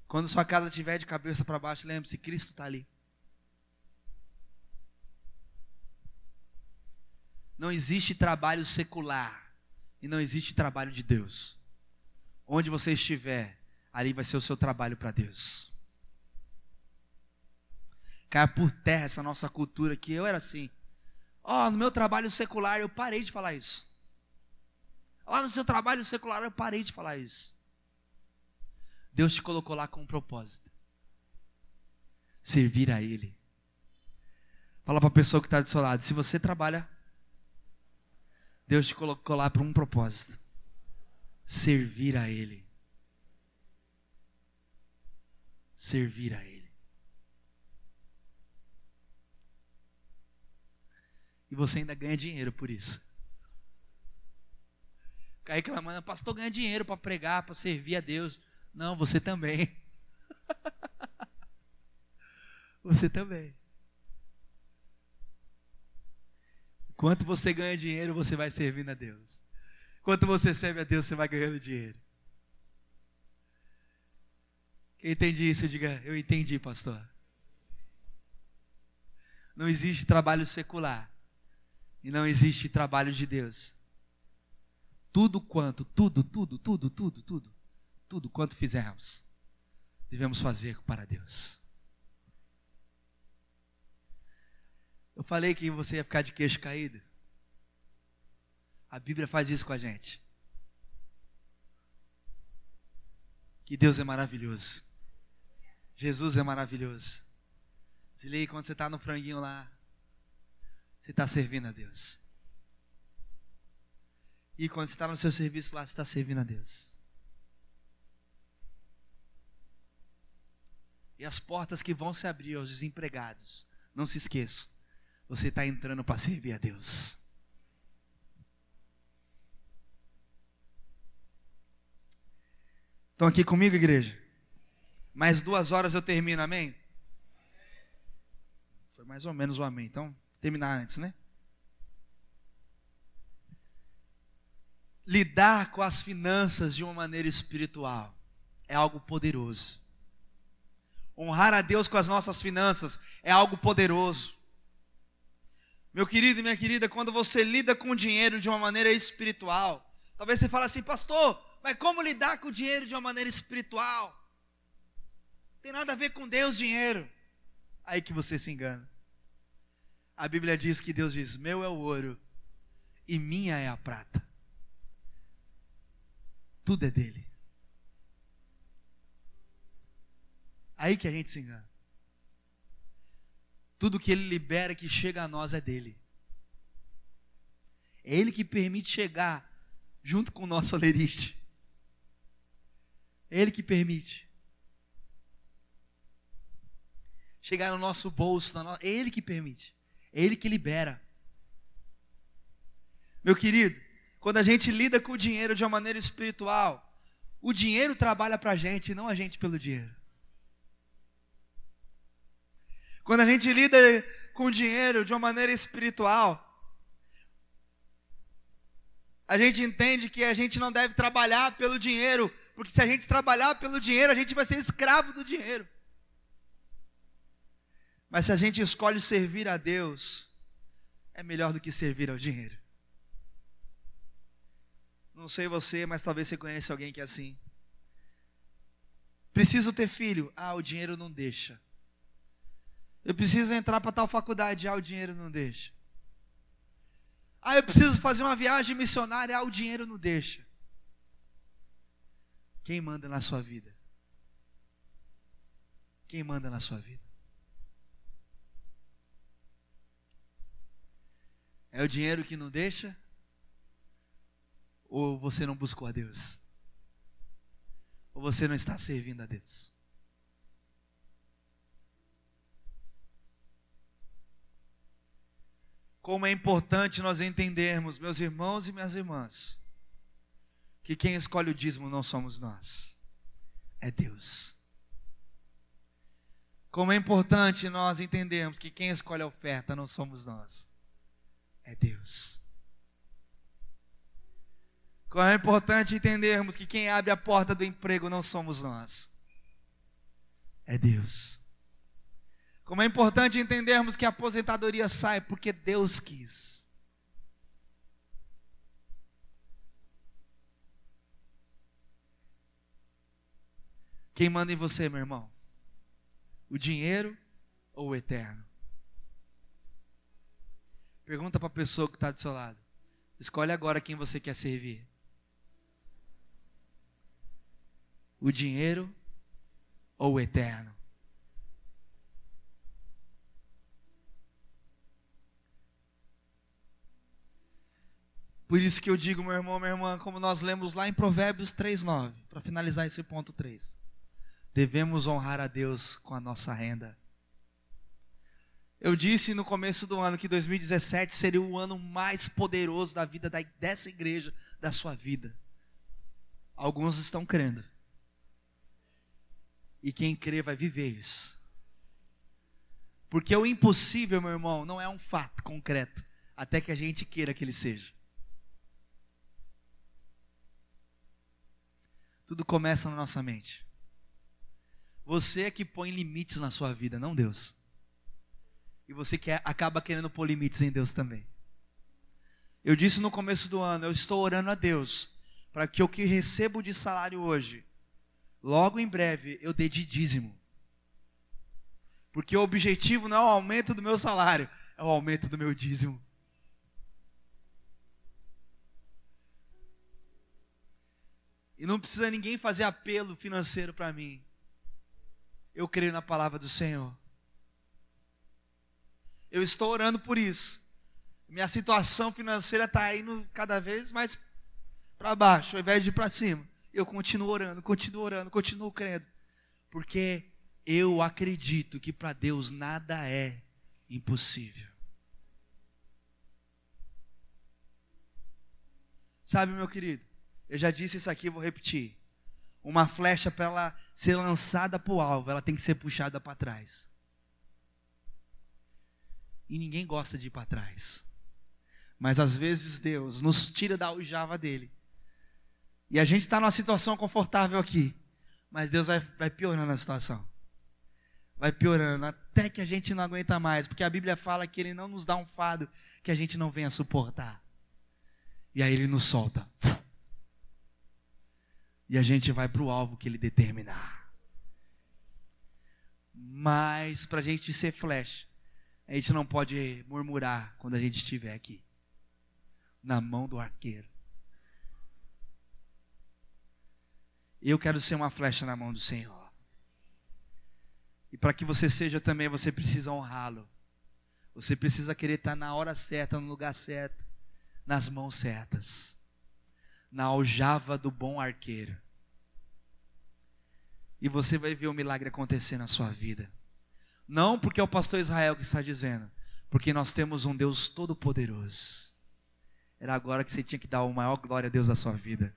A: Quando sua casa estiver de cabeça para baixo, lembre-se, Cristo está ali. Não existe trabalho secular e não existe trabalho de Deus. Onde você estiver, ali vai ser o seu trabalho para Deus. Cai por terra essa nossa cultura que eu era assim. No meu trabalho secular eu parei de falar isso. Lá no seu trabalho secular eu parei de falar isso. Deus te colocou lá com um propósito. Servir a Ele. Fala para a pessoa que está do seu lado, se você trabalha, Deus te colocou lá para um propósito. Servir a Ele. Servir a Ele. E você ainda ganha dinheiro por isso. Aí reclamando, pastor ganha dinheiro para pregar, para servir a Deus. Não, você também. Você também. Enquanto você ganha dinheiro, você vai servindo a Deus. Enquanto você serve a Deus, você vai ganhando dinheiro. Quem entende isso, diga, eu entendi, pastor. Não existe trabalho secular. E não existe trabalho de Deus. Tudo quanto fizermos, devemos fazer para Deus. Eu falei que você ia ficar de queixo caído. A Bíblia faz isso com a gente. Que Deus é maravilhoso. Jesus é maravilhoso. Se liga, quando você está no franguinho lá, você está servindo a Deus. E quando você está no seu serviço lá, você está servindo a Deus. E as portas que vão se abrir aos desempregados, não se esqueçam, você está entrando para servir a Deus. Estão aqui comigo, igreja? Mais 2 horas eu termino, amém? Foi mais ou menos o amém, então terminar antes, né? Lidar com as finanças de uma maneira espiritual é algo poderoso. Honrar a Deus com as nossas finanças é algo poderoso. Meu querido e minha querida, quando você lida com o dinheiro de uma maneira espiritual, talvez você fale assim, pastor, mas como lidar com o dinheiro de uma maneira espiritual? Não tem nada a ver com Deus, dinheiro. Aí que você se engana. A Bíblia diz que Deus diz, meu é o ouro e minha é a prata. Tudo é dele. Aí que a gente se engana. Tudo que ele libera que chega a nós é dele. É ele que permite chegar junto com o nosso olerite. É ele que permite chegar no nosso bolso, é ele que permite. É ele que libera. Meu querido, quando a gente lida com o dinheiro de uma maneira espiritual, o dinheiro trabalha para a gente, não a gente pelo dinheiro. Quando a gente lida com o dinheiro de uma maneira espiritual, a gente entende que a gente não deve trabalhar pelo dinheiro, porque se a gente trabalhar pelo dinheiro, a gente vai ser escravo do dinheiro. Mas se a gente escolhe servir a Deus, é melhor do que servir ao dinheiro. Não sei você, mas talvez você conheça alguém que é assim. Preciso ter filho. O dinheiro não deixa. Eu preciso entrar para tal faculdade. O dinheiro não deixa. Eu preciso fazer uma viagem missionária. O dinheiro não deixa. Quem manda na sua vida? Quem manda na sua vida? É o dinheiro que não deixa? Ou você não buscou a Deus? Ou você não está servindo a Deus? Como é importante nós entendermos, meus irmãos e minhas irmãs, que quem escolhe o dízimo não somos nós, é Deus. Como é importante nós entendermos que quem escolhe a oferta não somos nós, é Deus. Como é importante entendermos que quem abre a porta do emprego não somos nós, é Deus. Como é importante entendermos que a aposentadoria sai porque Deus quis. Quem manda em você, meu irmão? O dinheiro ou o eterno? Pergunta para a pessoa que está do seu lado. Escolhe agora quem você quer servir. O dinheiro ou o eterno? Por isso que eu digo, meu irmão, minha irmã, como nós lemos lá em Provérbios 3:9, para finalizar esse ponto 3. Devemos honrar a Deus com a nossa renda. Eu disse no começo do ano que 2017 seria o ano mais poderoso da vida dessa igreja, da sua vida. Alguns estão crendo. E quem crê vai viver isso. Porque o impossível, meu irmão, não é um fato concreto, até que a gente queira que ele seja. Tudo começa na nossa mente. Você é que põe limites na sua vida, não Deus. E você acaba querendo pôr limites em Deus também. Eu disse no começo do ano, eu estou orando a Deus para que o que recebo de salário hoje, logo em breve, eu dê de dízimo. Porque o objetivo não é o aumento do meu salário, é o aumento do meu dízimo. E não precisa ninguém fazer apelo financeiro para mim. Eu creio na palavra do Senhor. Eu estou orando por isso. Minha situação financeira está indo cada vez mais para baixo, ao invés de ir para cima. Eu continuo orando, continuo crendo. Porque eu acredito que para Deus nada é impossível. Sabe, meu querido, eu já disse isso aqui, vou repetir. Uma flecha, para ela ser lançada para o alvo, ela tem que ser puxada para trás. E ninguém gosta de ir para trás. Mas às vezes Deus nos tira da aljava dele. E a gente está numa situação confortável aqui. Mas Deus vai piorando a situação. Vai piorando até que a gente não aguenta mais. Porque a Bíblia fala que Ele não nos dá um fardo que a gente não venha suportar. E aí Ele nos solta. E a gente vai para o alvo que Ele determinar. Mas para a gente ser flecha, a gente não pode murmurar quando a gente estiver aqui, na mão do arqueiro. Eu quero ser uma flecha na mão do Senhor. E para que você seja também, você precisa honrá-lo. Você precisa querer estar na hora certa, no lugar certo, nas mãos certas, na aljava do bom arqueiro. E você vai ver o milagre acontecer na sua vida. Não porque é o pastor Israel que está dizendo, porque nós temos um Deus todo-poderoso. Era agora que você tinha que dar a maior glória a Deus da sua vida.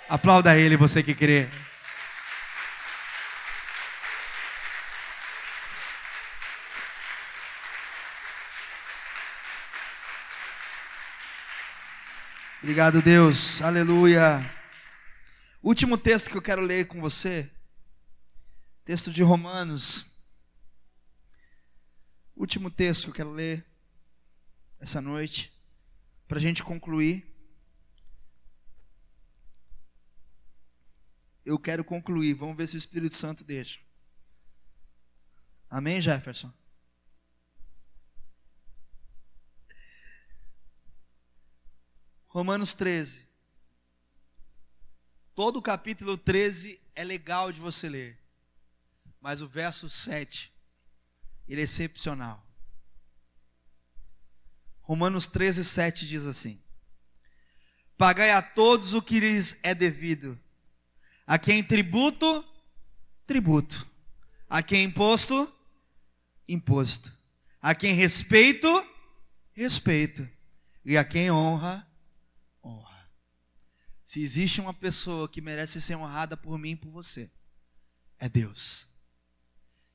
A: Aplauda Ele, você que crê. Obrigado, Deus. Aleluia. Último texto que eu quero ler com você. Texto de Romanos. Último texto que eu quero ler essa noite, para a gente concluir. Eu quero concluir, vamos ver se o Espírito Santo deixa. Amém, Jefferson? Romanos 13. Todo o capítulo 13 é legal de você ler, mas o verso 7, ele é excepcional. Romanos 13, 7 diz assim: pagai a todos o que lhes é devido, a quem tributo, tributo, a quem imposto, imposto, a quem respeito, respeito, e a quem honra, honra. Se existe uma pessoa que merece ser honrada por mim e por você, é Deus.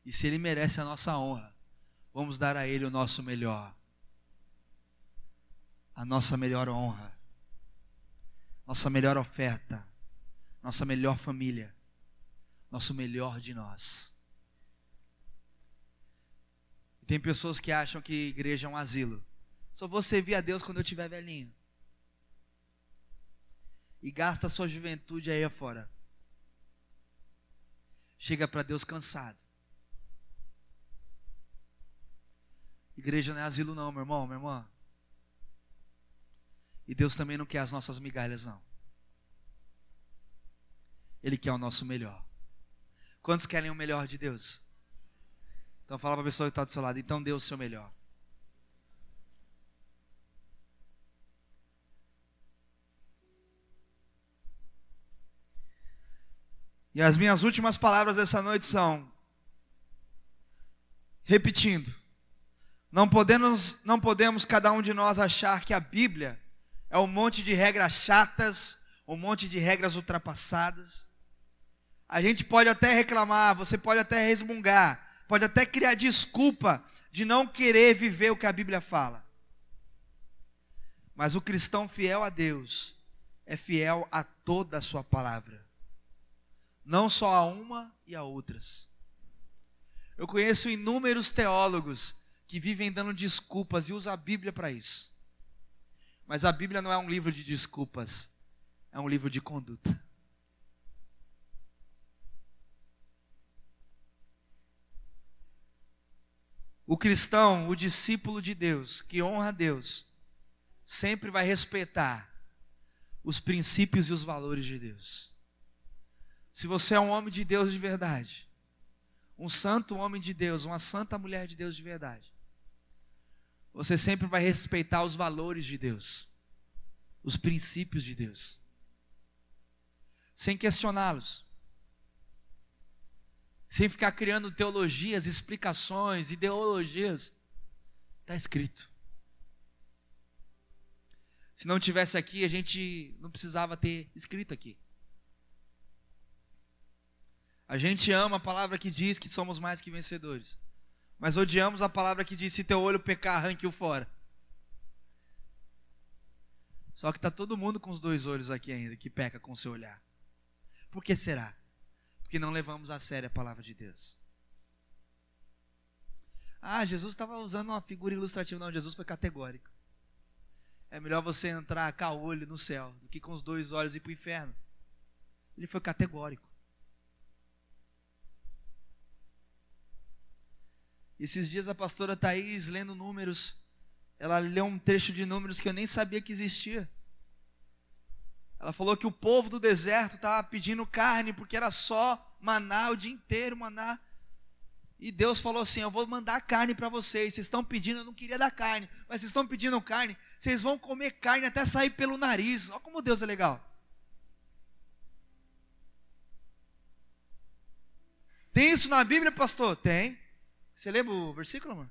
A: E se Ele merece a nossa honra, vamos dar a Ele o nosso melhor. A nossa melhor honra. Nossa melhor oferta. Nossa melhor família. Nosso melhor de nós. Tem pessoas que acham que igreja é um asilo. Só vou servir a Deus quando eu estiver velhinho. E gasta a sua juventude aí afora. Chega para Deus cansado. Igreja não é asilo não, meu irmão, minha irmã. E Deus também não quer as nossas migalhas não. Ele quer o nosso melhor. Quantos querem o melhor de Deus? Então fala para a pessoa que está do seu lado, então dê o seu melhor. E as minhas últimas palavras dessa noite são, repetindo, não podemos cada um de nós achar que a Bíblia é um monte de regras chatas, um monte de regras ultrapassadas. A gente pode até reclamar, você pode até resmungar, pode até criar desculpa de não querer viver o que a Bíblia fala. Mas o cristão fiel a Deus é fiel a toda a sua palavra. Não só a uma e a outras. Eu conheço inúmeros teólogos que vivem dando desculpas e usam a Bíblia para isso. Mas a Bíblia não é um livro de desculpas, é um livro de conduta. O cristão, o discípulo de Deus, que honra a Deus, sempre vai respeitar os princípios e os valores de Deus. Se você é um homem de Deus de verdade, um santo homem de Deus, uma santa mulher de Deus de verdade, você sempre vai respeitar os valores de Deus, os princípios de Deus, sem questioná-los, sem ficar criando teologias, explicações, ideologias. Está escrito. Se não tivesse aqui, a gente não precisava ter escrito aqui. A gente ama a palavra que diz que somos mais que vencedores, mas odiamos a palavra que diz: se teu olho pecar, arranque-o fora. Só que está todo mundo com os dois olhos aqui ainda, que peca com o seu olhar. Por que será? Porque não levamos a sério a palavra de Deus. Jesus estava usando uma figura ilustrativa. Não, Jesus foi categórico. É melhor você entrar caolho no céu do que com os dois olhos ir para o inferno. Ele foi categórico. Esses dias a pastora Thaís, lendo Números, ela leu um trecho de Números que eu nem sabia que existia. Ela falou que o povo do deserto estava pedindo carne, porque era só maná o dia inteiro, maná. E Deus falou assim: eu vou mandar carne para vocês estão pedindo, eu não queria dar carne, mas vocês estão pedindo carne, vocês vão comer carne até sair pelo nariz. Olha como Deus é legal. Tem isso na Bíblia, pastor? Tem. Você lembra o versículo, amor?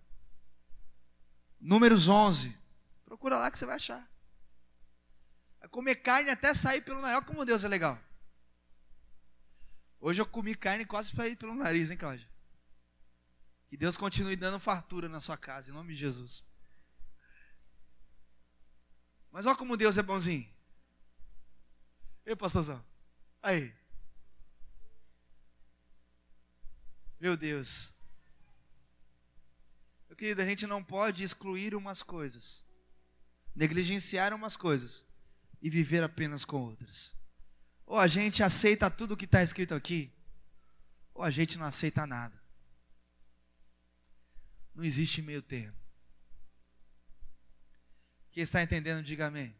A: Números 11. Procura lá que você vai achar. Vai comer carne até sair pelo nariz. Olha como Deus é legal. Hoje eu comi carne quase para ir pelo nariz, hein, Cláudia? Que Deus continue dando fartura na sua casa, em nome de Jesus. Mas olha como Deus é bonzinho. Ei, pastorzão. Aí. Meu Deus. Meu querido, a gente não pode excluir umas coisas, negligenciar umas coisas e viver apenas com outras. Ou a gente aceita tudo o que está escrito aqui, ou a gente não aceita nada. Não existe meio termo. Quem está entendendo, diga amém.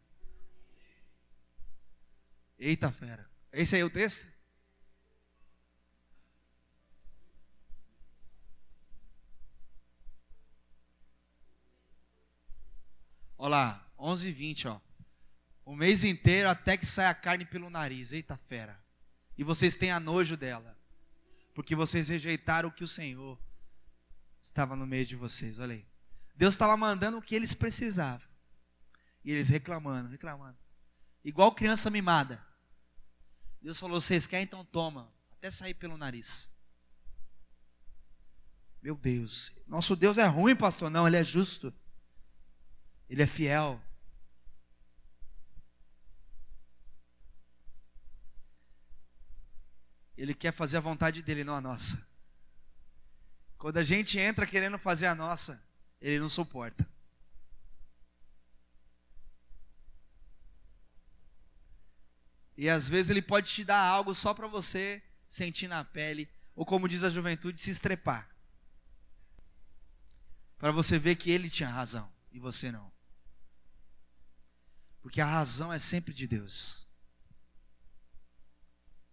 A: Eita fera. Esse aí é o texto? Olha lá, 11h20, ó. O mês inteiro até que sai a carne pelo nariz. Eita fera. E vocês têm a nojo dela, porque vocês rejeitaram o que o Senhor estava no meio de vocês. Olha aí. Deus estava mandando o que eles precisavam. E eles reclamando. Igual criança mimada. Deus falou: vocês querem? Então toma. Até sair pelo nariz. Meu Deus. Nosso Deus é ruim, pastor. Não, Ele é justo. Ele é fiel. Ele quer fazer a vontade dele, não a nossa. Quando a gente entra querendo fazer a nossa, Ele não suporta. E às vezes Ele pode te dar algo só para você sentir na pele, ou como diz a juventude, se estrepar. Para você ver que Ele tinha razão e você não. Porque a razão é sempre de Deus.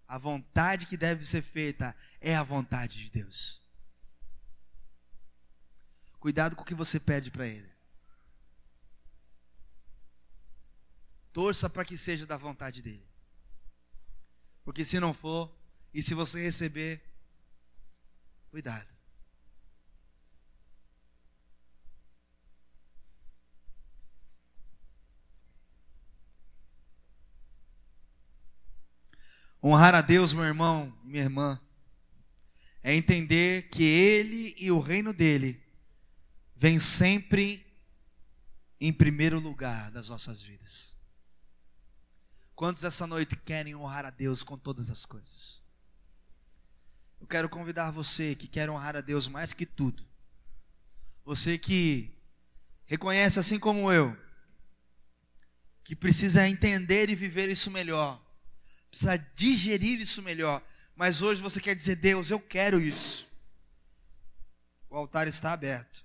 A: A vontade que deve ser feita é a vontade de Deus. Cuidado com o que você pede para Ele. Torça para que seja da vontade dEle. Porque se não for, e se você receber, cuidado. Honrar a Deus, meu irmão e minha irmã, é entender que Ele e o reino dEle vem sempre em primeiro lugar das nossas vidas. Quantos essa noite querem honrar a Deus com todas as coisas? Eu quero convidar você que quer honrar a Deus mais que tudo. Você que reconhece, assim como eu, que precisa entender e viver isso melhor, precisa digerir isso melhor, mas hoje você quer dizer: Deus, eu quero isso. O altar está aberto.